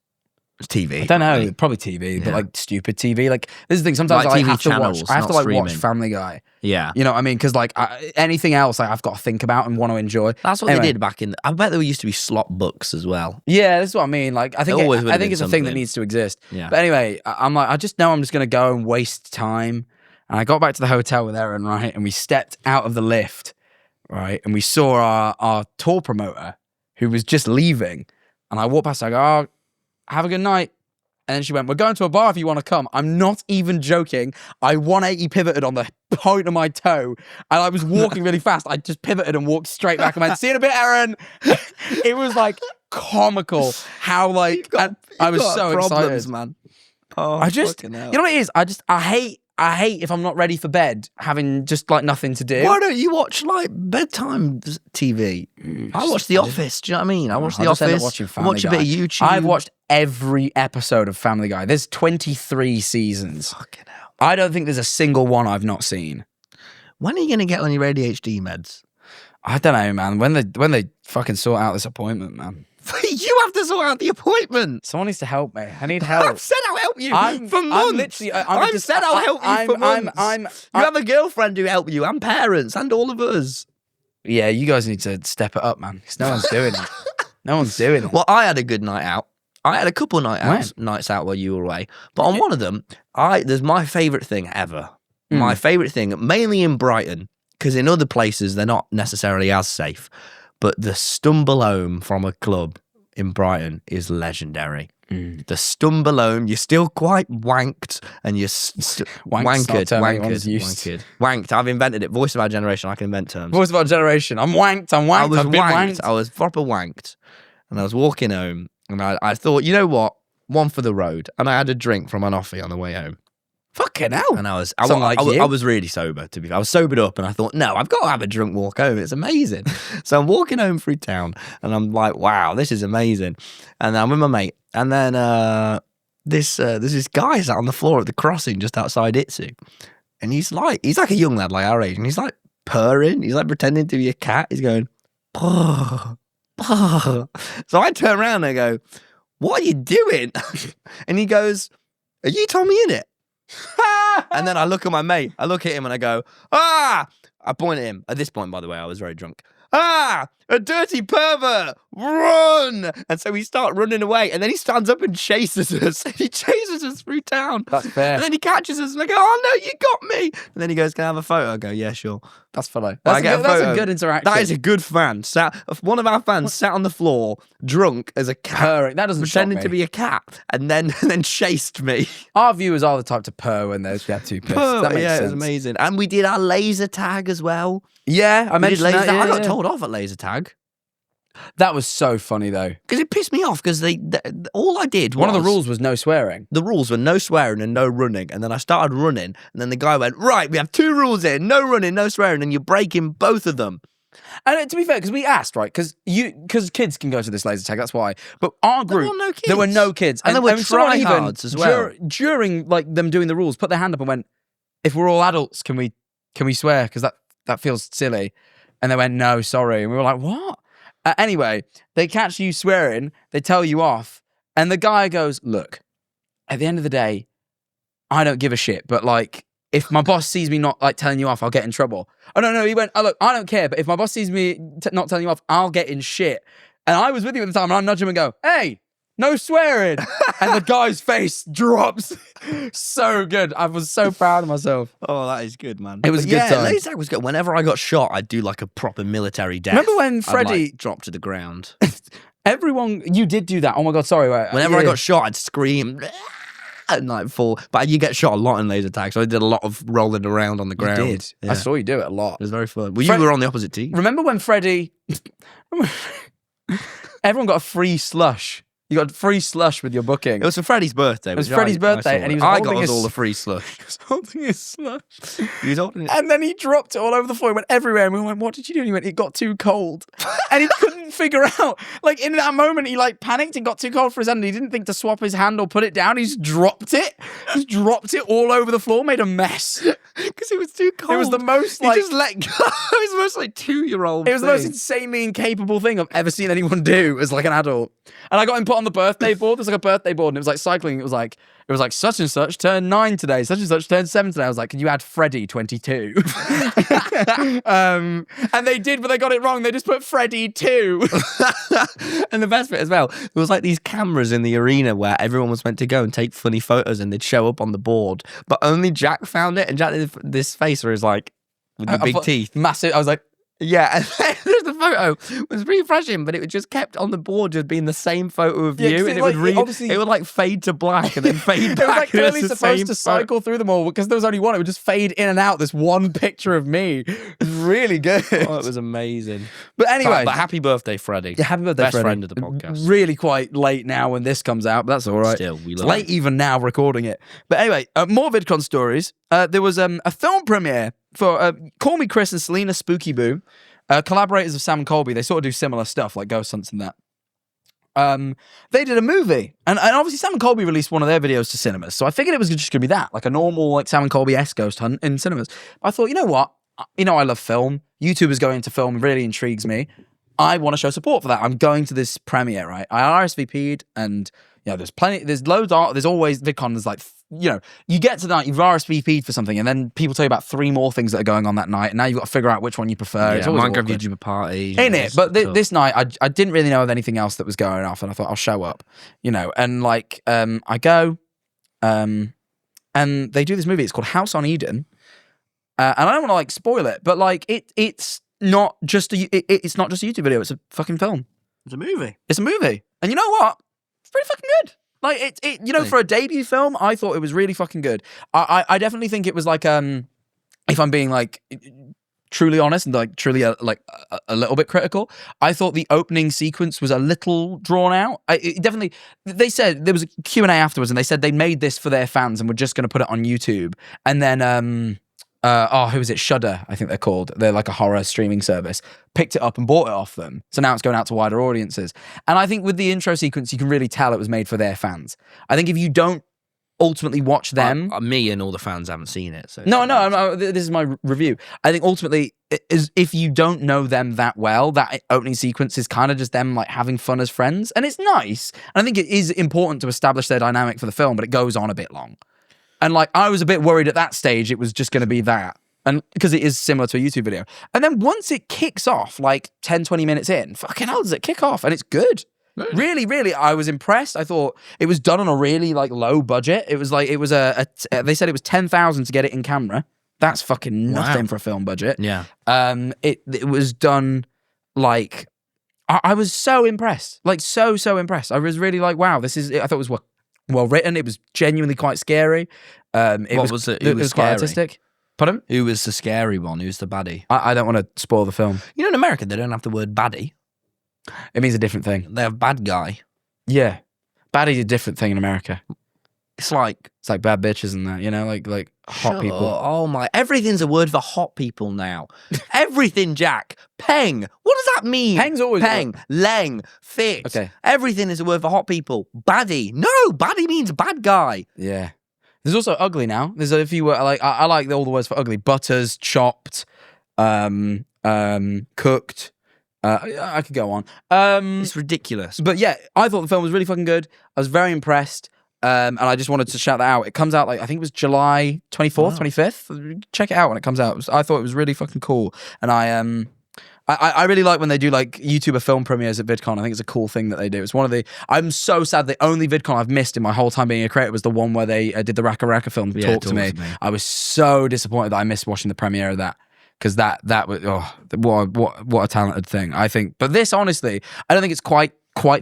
TV. I don't know. Probably TV, but like stupid TV. Like, this is the thing. Sometimes Like I TV have to watch. channels, I have to not like streaming. watch Family Guy. Yeah. You know what I mean? Because like anything else, like, I've got to think about and want to enjoy. That's what Anyway. they did back in. I bet there used to be slot books as well. Yeah, this is what I mean. Like, I think always would have it's been a thing that something. needs to exist. Yeah. But anyway, I'm like, I just know I'm just gonna go and waste time. And I got back to the hotel with Erin, right? And we stepped out of the lift, right? And we saw our tour promoter who was just leaving. And I walked past. I go, "Oh, have a good night." And then she went, "We're going to a bar if you want to come." I'm not even joking. I 180 pivoted on the point of my toe, and I was walking really fast. I just pivoted and walked straight back and went, "See you in a bit, Erin." It was like comical how like I was so excited, man. Oh, I just, fucking hell. you know what it is? I hate if I'm not ready for bed, having just like nothing to do. Why don't you watch like bedtime TV? I watch The Office. Do you know what I mean? I watch The just end up Office. watching I Family watch a bit of Guy. YouTube. I've watched every episode of Family Guy. There's 23 seasons. Fucking hell. I don't think there's a single one I've not seen. When are you going to get on your ADHD meds? I don't know, man. When they fucking sort out this appointment, man. You have to sort out the appointment. Someone needs to help me. I need help. I've said I'll help you for months. I'm literally. I've said I'll help you for months. You have a girlfriend who help you, and parents, and all of us. Yeah, you guys need to step it up, man. Because no one's doing it. No one's doing it. Well, I had a good night out. I had a couple nights out while you were away. But on one of them, there's my favourite thing ever. My favourite thing, mainly in Brighton, because in other places they're not necessarily as safe. But the stumble home from a club in Brighton is legendary. The stumble home, you're still quite wanked, and you're wanked. I've invented it. Voice of our generation. I can invent terms. Voice of our generation. I'm wanked. I've been wanked. wanked. I was proper wanked, and I was walking home, and I thought, you know what? One for the road, and I had a drink from an offie on the way home. Fucking hell. And I was really sober, to be fair. I was sobered up, and I thought, no, I've got to have a drunk walk home. It's amazing. So I'm walking home through town, and I'm like, wow, this is amazing. And I'm with my mate, and then there's this guy sat on the floor at the crossing just outside Itsu, and he's like a young lad like our age, and he's like purring. He's like pretending to be a cat. He's going, "Purr, purr." So I turn around and I go, "What are you doing?" And he goes, "Are you TommyInnit?" And then I look at my mate, I look at him and I go, "Ah!" I point at him. At this point, by the way, I was very drunk. "Ah! A dirty pervert! Run!" And so we start running away, and then he stands up and chases us. He chases us through town. That's fair. And then he catches us and I go, "Oh no, you got me!" And then he goes, "Can I have a photo?" I go, "Yeah, sure." That's funny. I get a That's a photo. good interaction. That is a good fan. One of our fans sat on the floor, drunk as a cat, purring. That doesn't shock pretending me. to be a cat, and then chased me. Our viewers are the type to purr when they get too pissed. That makes Yeah, sense. it was amazing. And we did our laser tag as well. Yeah, I We did mentioned laser that. tag. Yeah, I got yeah. told off at laser tag That was so funny though. because it pissed me off because all I did One of the rules was no swearing. The rules were no swearing and no running. And then I started running, and then the guy went, "Right, we have two rules here: no running, no swearing, and you're breaking both of them." And to be fair, because we asked, right? Because kids can go to this laser tag, that's why. But our group, there were no kids. And there were someone even, tryhards as well. During like them doing the rules, put their hand up and went, if we're all adults, can we swear? Because that feels silly. And they went, no, sorry. And we were like, what? Anyway, they catch you swearing, they tell you off, and the guy goes, look, at the end of the day, I don't give a shit, but like, if my boss sees me not like telling you off, I'll get in trouble. Oh, no, he went, oh, look, I don't care, but if my boss sees me not telling you off, I'll get in shit. And I was with him at the time, and I nudge him and go, hey, no swearing. And the guy's face drops. So good. I was so proud of myself. Oh, that is good, man. It was a good time. Laser tag was good. Whenever I got shot, I'd do like a proper military death. Remember when Freddie... I'd, like, drop to the ground. Everyone... You did do that. Oh, my God, sorry. Whenever I got shot, I'd scream... and like fall. But you get shot a lot in laser tag, so I did a lot of rolling around on the ground. You did. Yeah. I saw you do it a lot. It was very fun. Well, you were on the opposite team. Remember when Freddie... Everyone got a free slush. You got free slush with your booking. It was for Freddie's birthday. It was Freddie's birthday, and he was I holding got us his, all the free slush. He was holding his slush. He was holding it. And then he dropped it all over the floor. He went everywhere. And we went, what did you do? And he went, it got too cold. And he couldn't figure out. Like, in that moment, he like panicked and got too cold for his hand. And he didn't think to swap his hand or put it down. He just dropped it. Just dropped it all over the floor, made a mess. Because it was too cold. It was the most like... He just let go. It was the most like 2-year-old It was the most insanely incapable thing I've ever seen anyone do as like an adult. And I got him put on the birthday board. There's like a birthday board, and it was like cycling. It was like such and such turned 9 today, such and such turned 7 today. I was like, can you add Freddie 22? And they did, but they got it wrong. They just put Freddie 2. And the best bit as well, there was like these cameras in the arena where everyone was meant to go and take funny photos, and they'd show up on the board. But only Jack found it, and Jack did this face where he's like, with the big teeth. Massive. I was like, yeah, and there's the photo. It was refreshing, but it was just kept on the board, just being the same photo of you, and it would like fade to black and then fade back. It was like and clearly the supposed same to cycle through them all because there was only one. It would just fade in and out. This one picture of me. It was really good. Oh, it was amazing. But anyway, but happy birthday, Freddie. Yeah, happy birthday, best Freddie. friend of the podcast. Really quite late now when this comes out, but that's all right. Still, we it's love late it. even now recording it. But anyway, more VidCon stories. There was a film premiere for Call Me Chris and Selena Spooky Boo. Collaborators of Sam Colby, they sort of do similar stuff like ghost hunts and that. They did a movie, and obviously Sam and Colby released one of their videos to cinemas, so I figured it was just going to be that, like a normal like Sam and Colby-esque ghost hunt in cinemas. I thought, you know what? You know I love film. YouTubers going into film really intrigues me. I want to show support for that. I'm going to this premiere, right? I RSVP'd, and you know, there's loads of, there's always VidCon, there's like, you know, you get to the night, you've RSVP'd for something, and then people tell you about 3 more things that are going on that night, and now you've got to figure out which one you prefer. Yeah, it's always Minecraft awkward. YouTuber party. Ain't it? But this night, I didn't really know of anything else that was going off, and I thought I'll show up, you know, and like, I go, and they do this movie, it's called House on Eden, and I don't want to like spoil it, but like, it's not just a YouTube video, it's a fucking film. It's a movie. It's a movie. And you know what? It's pretty fucking good. Like, you know, for a debut film, I thought it was really fucking good. I definitely think it was like, if I'm being like truly honest and like truly a little bit critical, I thought the opening sequence was a little drawn out. Definitely, they said there was a Q&A afterwards, and they said they made this for their fans and were just going to put it on YouTube. And then, who is it? Shudder, I think they're called. They're like a horror streaming service. Picked it up and bought it off them. So now it's going out to wider audiences. And I think with the intro sequence, you can really tell it was made for their fans. I think if you don't ultimately watch them... me and all the fans haven't seen it. So No, this is my review. I think ultimately, if you don't know them that well, that opening sequence is kind of just them like having fun as friends. And it's nice. And I think it is important to establish their dynamic for the film, but it goes on a bit long. And like, I was a bit worried at that stage it was just going to be that. And because it is similar to a YouTube video. And then once it kicks off, like 10, 20 minutes in, fucking hell does it kick off? And it's good. Really, really, I was impressed. I thought it was done on a really like low budget. It was like, they said it was 10,000 to get it in camera. That's fucking nothing for a film budget. Yeah. It was done like, I was so impressed. Like so impressed. I was really like, wow, I thought it was well written. It was genuinely quite scary. It was quite artistic. Pardon? Who was the scary one? Who's the baddie? I don't want to spoil the film. You know, in America, they don't have the word baddie. It means a different thing. They have bad guy. Yeah. Baddie's a different thing in America. It's like bad bitches and that, you know, like hot people. Oh my, everything's a word for hot people now. Everything, Jack. Peng. What does that mean? Peng's always Peng, leng, fit. Okay. Everything is a word for hot people. Baddie. No, baddie means bad guy. Yeah. There's also ugly now. There's a few like I like all the words for ugly. Butters, chopped, cooked. I could go on. It's ridiculous. But yeah, I thought the film was really fucking good. I was very impressed. And I just wanted to shout that out. It comes out like, I think it was July 24th, 25th. Check it out when it comes out. I thought it was really fucking cool. And I really like when they do like YouTuber film premieres at VidCon. I think it's a cool thing that they do. It's one of the, I'm so sad the only VidCon I've missed in my whole time being a creator was the one where they did the Raka Raka film, Talk to Me. I was so disappointed that I missed watching the premiere of that. Because that was what a talented thing, I think. But this, honestly, I don't think it's quite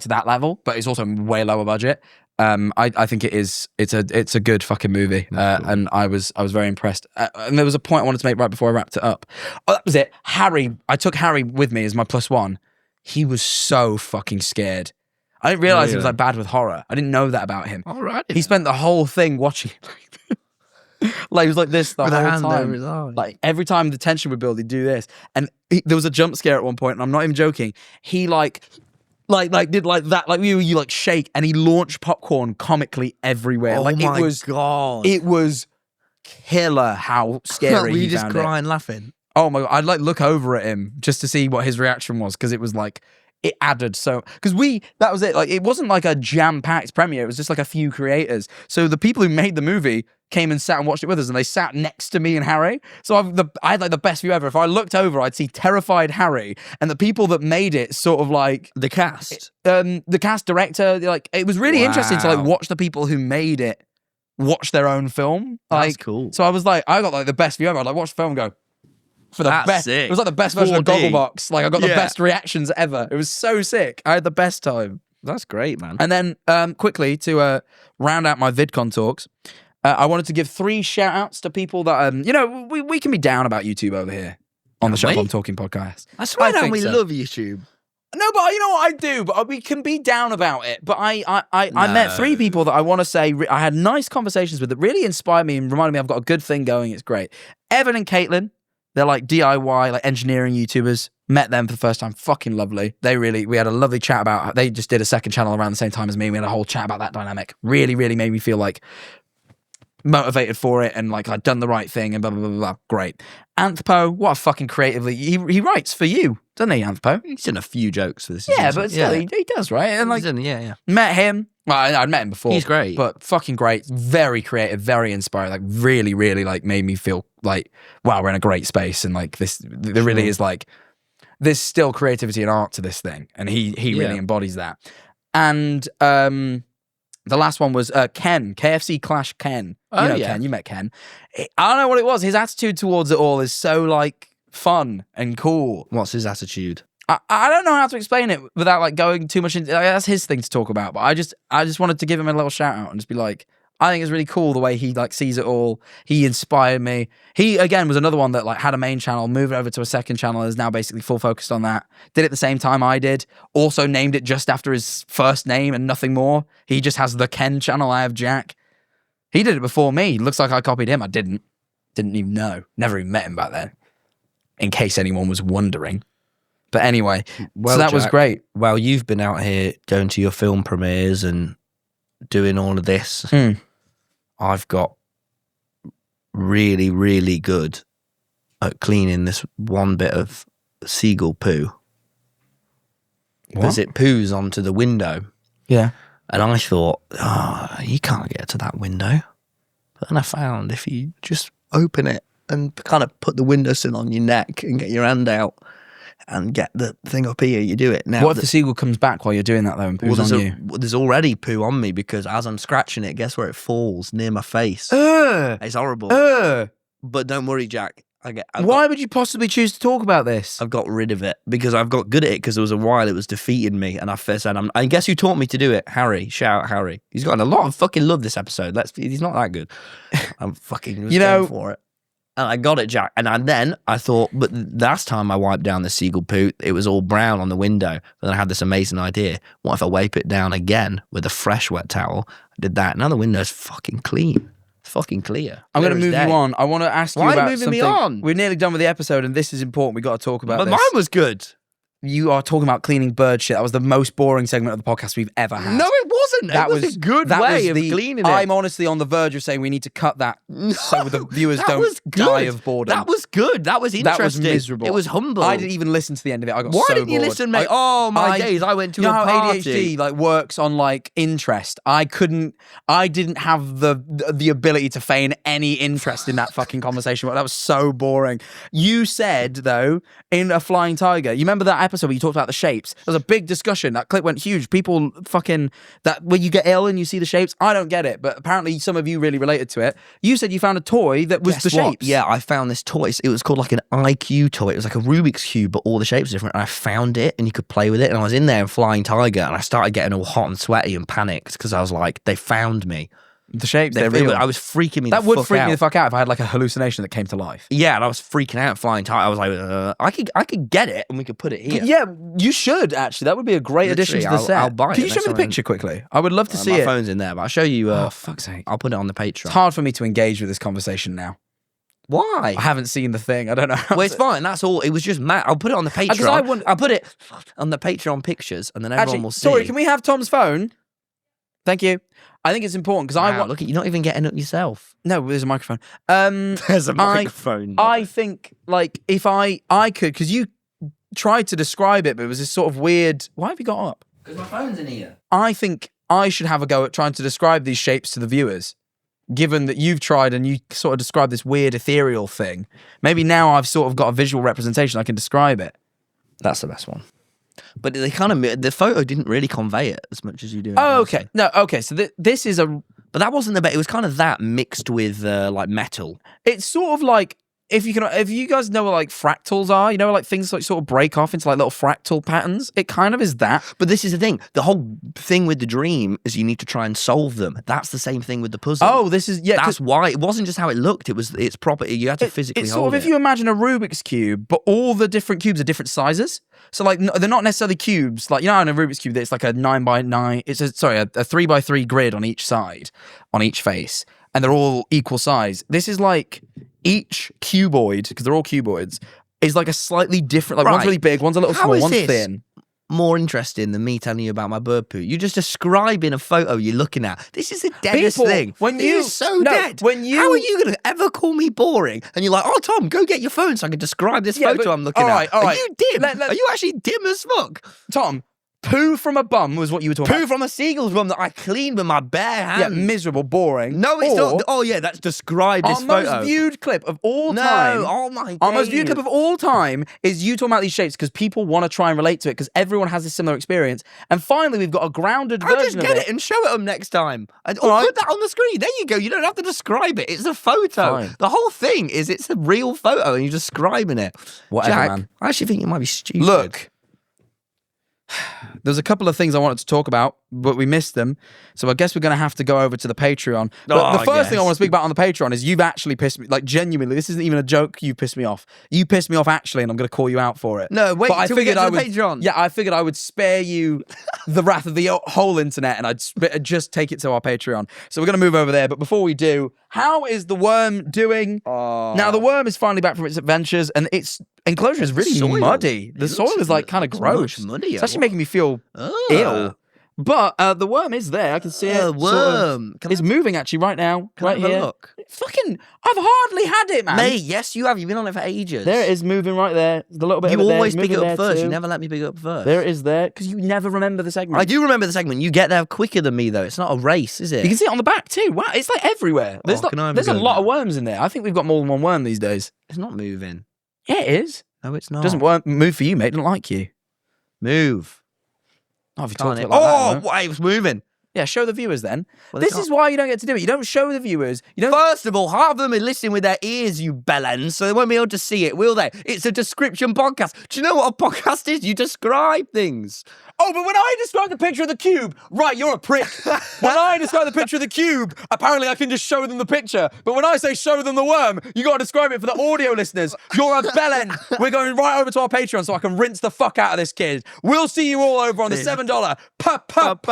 to that level, but it's also way lower budget. I think it's a good fucking movie, and I was very impressed. And there was a point I wanted to make right before I wrapped it up. Oh, that was it. Harry, I took Harry with me as my +1. He was so fucking scared. I didn't realize he was like bad with horror. I didn't know that about him. All right. He spent the whole thing watching. Like he was like this the With whole a hand time. over his eye. Like every time the tension would build, he'd do this. And there was a jump scare at one point, and I'm not even joking. He like did like that, like you like shake, and he launched popcorn comically everywhere. Oh like my God. It was killer how scary. Were you he just found crying, laughing? Oh my God, I'd like look over at him just to see what his reaction was, because it was like it added so, because that was it. Like it wasn't like a jam-packed premiere, it was just like a few creators. So the people who made the movie came and sat and watched it with us, and they sat next to me and Harry. So I had like the best view ever. If I looked over, I'd see terrified Harry, and the people that made it sort of like The cast. the cast director, like it was really interesting to like watch the people who made it watch their own film. Like, That's cool. So I was like, I got like the best view ever. I like watched the film and go, for the That's best. sick. It was like the best version of 4D. Gogglebox. Like I got the Yeah. best reactions ever. It was so sick. I had the best time. That's great, man. And then quickly to round out my VidCon talks, I wanted to give 3 shout outs to people that we can be down about YouTube over here on the Shop I'm Talking podcast. I swear down think we so. love YouTube. No, but you know what I do? But we can be down about it. But I met 3 people that I want to say I had nice conversations with that really inspired me and reminded me I've got a good thing going. It's great. Evan and Caitlin, they're like DIY, like engineering YouTubers. Met them for the first time. Fucking lovely. We had a lovely chat about, they just did a second channel around the same time as me. We had a whole chat about that dynamic. Really, really made me feel like motivated for it and like I'd done the right thing and blah, blah, blah, blah. Great. Anthpo, what a fucking creatively, he writes for you, doesn't he, Anthpo? He's done a few jokes for this. Yeah, but still, he does, right? And like, yeah. met him. Well, I'd met him before. He's great. But fucking great. Very creative, very inspiring. Like really, really like made me feel like, wow, we're in a great space. And like this, there really is like, there's still creativity and art to this thing. And he really embodies that. And the last one was Ken, KFC Clash Ken. You know Ken, you met Ken. I don't know what it was. His attitude towards it all is so like fun and cool. What's his attitude? I don't know how to explain it without like going too much into, like, that's his thing to talk about, but I just wanted to give him a little shout out and just be like, I think it's really cool the way he like sees it all. He inspired me. He again was another one that like had a main channel, moved over to a second channel, is now basically full focused on that. Did it the same time I did. Also named it just after his first name and nothing more. He just has the Ken channel. I have Jack. He did it before me. Looks like I copied him. I didn't even know. Never even met him back then. In case anyone was wondering. But anyway, so that was Jack, great. Well, you've been out here going to your film premieres and doing all of this. I've got really, really good at cleaning this one bit of seagull poo. Because it poos onto the window. Yeah. And I thought, you can't get to that window. But then I found if you just open it and kind of put the windowsill on your neck and get your hand out and get the thing up here, you do it. Now, What if the seagull comes back while you're doing that though and poos on you? There's already poo on me because as I'm scratching it, guess where it falls? Near my face. It's horrible. But don't worry, Jack. Why would you possibly choose to talk about this? I've got rid of it because I've got good at it because there was a while it was defeating me and I first said, I guess who taught me to do it? Harry. Shout out Harry. He's gotten a lot of fucking love this episode. He's not that good. I'm fucking going for it. And I got it, Jack. And then I thought, but last time I wiped down the seagull poo, it was all brown on the window. And then I had this amazing idea. What if I wipe it down again with a fresh wet towel? I did that. Now the window's fucking clean. It's fucking clear. I'm going to Clear as move day. you on. I want to ask you Why are you about moving me something. on? We're nearly done with the episode, and this is important. We got to talk about But this. mine was good. You are talking about cleaning bird shit. That was the most boring segment of the podcast we've ever had. No, it wasn't. That was a good way of cleaning it. I'm honestly on the verge of saying we need to cut that so the viewers don't die of boredom. That was good. That was interesting. That was miserable. It was humble. I didn't even listen to the end of it. I got Why so didn't you bored. listen, mate? My days. I went to you know a how party. ADHD like works on like interest. I didn't have the ability to feign any interest in that fucking conversation. That was so boring. You said though in A Flying Tiger, you remember that episode where you talked about the shapes? There was a big discussion. That clip went huge. People fucking that when you get ill and you see the shapes. I don't get it, but apparently some of you really related to it. You said you found a toy that was Guess the what? shapes. Yeah, I found this toy. It was called like an IQ toy. It was like a Rubik's Cube, but all the shapes were different. And I found it and you could play with it. And I was in there in Flying Tiger and I started getting all hot and sweaty and panicked because I was like, they found me. The shapes, they're real. I was freaking me that the would fuck freak out. me the fuck out if I had like a hallucination that came to life. Yeah, and I was freaking out Flying Tiger. I was like, I could get it and we could put it here. Yeah, you should actually. That would be a great addition to the set. I'll buy it Can you show me next the time. picture quickly? I would love to see My it. phone's in there, but I'll show you. Oh, fuck's sake. I'll put it on the Patreon. It's hard for me to engage with this conversation now. Why? I haven't seen the thing. I don't know. Well, it's fine. That's all. It was just mad. I'll put it on the Patreon. I'll put it on the Patreon pictures, and then everyone will see. Sorry, can we have Tom's phone? Thank you. I think it's important because I want. Look, you're not even getting up yourself. No, there's a microphone. There's a microphone. I think like if I could, because you tried to describe it, but it was this sort of weird. Why have you got up? Because my phone's in here. I think I should have a go at trying to describe these shapes to the viewers. Given that you've tried and you sort of described this weird ethereal thing, maybe now I've sort of got a visual representation. I can describe it. That's the best one. But they kind of the photo didn't really convey it as much as you do. Oh, okay. No, okay. So this is a. But that wasn't the best. It was kind of that mixed with like metal. It's sort of like if you guys know what like fractals are, you know, like things like sort of break off into like little fractal patterns. It kind of is that. But this is the thing. The whole thing with the dream is you need to try and solve them. That's the same thing with the puzzle. Oh, this is That's why it wasn't just how it looked. It's proper. You had to physically it's hold sort of it. if you imagine a Rubik's cube, but all the different cubes are different sizes. So like they're not necessarily cubes. Like you know, in a Rubik's cube, it's like a 9x9. It's a 3x3 grid on each side, on each face, and they're all equal size. This is like each cuboid, because they're all cuboids, is like a slightly different. Like one's Right. really big, one's a little How small, is one's this thin. more interesting than me telling you about my bird poo? You're just describing a photo you're looking at. This is the deadest People, thing. when This you- is so no, dead. when you- How are you going to ever call me boring? And you're like, oh, Tom, go get your phone so I can describe this Yeah, photo but- I'm looking all right, at. all Are right. you dim? Let- Are you actually dim as fuck? Tom, poo from a bum was what you were talking Poo about. from a seagull's room that I cleaned with my bare Yeah, hands. miserable, boring. No, it's Or not. Oh, yeah, that's described this our photo. most viewed clip of all no, time. oh my Our most viewed days. clip of all time is you talking about these shapes because people want to try and relate to it because everyone has a similar experience. And finally, we've got a grounded I'll version just get of it and show it them next time. Or All right. put that on the screen. There you go. You don't have to describe it. It's a photo. Fine. The whole thing is it's a real photo and you're describing it. Whatever, Jack, man. I actually think you might be stupid. Look, there's a couple of things I wanted to talk about, but we missed them. So I guess we're going to have to go over to the Patreon. But Oh, the first thing I yes. want to speak about on the Patreon is you've actually pissed me, like genuinely, this isn't even a joke, you pissed me off. You pissed me off actually, and I'm going to call you out for it. No, wait But till we get to I the would, Patreon. Yeah, I figured I would spare you the wrath of the whole internet, and I'd just take it to our Patreon. So we're going to move over there. But before we do, how is the worm doing? Now, the worm is finally back from its adventures, and its enclosure is really Soil. muddy. The It soil looks is like kind of much gross. muddier. It's actually making me feel Ah. ill. But the worm is there. I can see it. sort of- worm. Can It's moving actually right now. Can I right have a here. look? Fucking, I've hardly had it, man. Mate, yes, you have. You've been on it for ages. There it is moving right there. There's a little bit You of it there. always pick it moving up there first. too. You never let me pick it up first. There it is there. Because you never remember the segment. I do remember the segment. You get there quicker than me, though. It's not a race, is it? You can see it on the back too. Wow, it's like everywhere. There's, can I have a there's a go lot now? of worms in there. I think we've got more than one worm these days. It's not moving. Yeah, it is. No, it's not. Doesn't move for you, mate. Doesn't like you. move. Oh, if you Can't talk to it? it like that, Oh, it won't. wait, it was moving. Yeah, show the viewers then. Well, they This can't- is why you don't get to do it. You don't show the viewers. You don't. First of all, half of them are listening with their ears, you bellends, so they won't be able to see it, will they? It's a description podcast. Do you know what a podcast is? You describe things. Oh, but when I describe the picture of the cube, right, you're a prick. When I describe the picture of the cube, apparently I can just show them the picture. But when I say show them the worm, you got to describe it for the audio listeners. You're a bellend. We're going right over to our Patreon so I can rinse the fuck out of this kid. We'll see you all over on the $7 Patreon.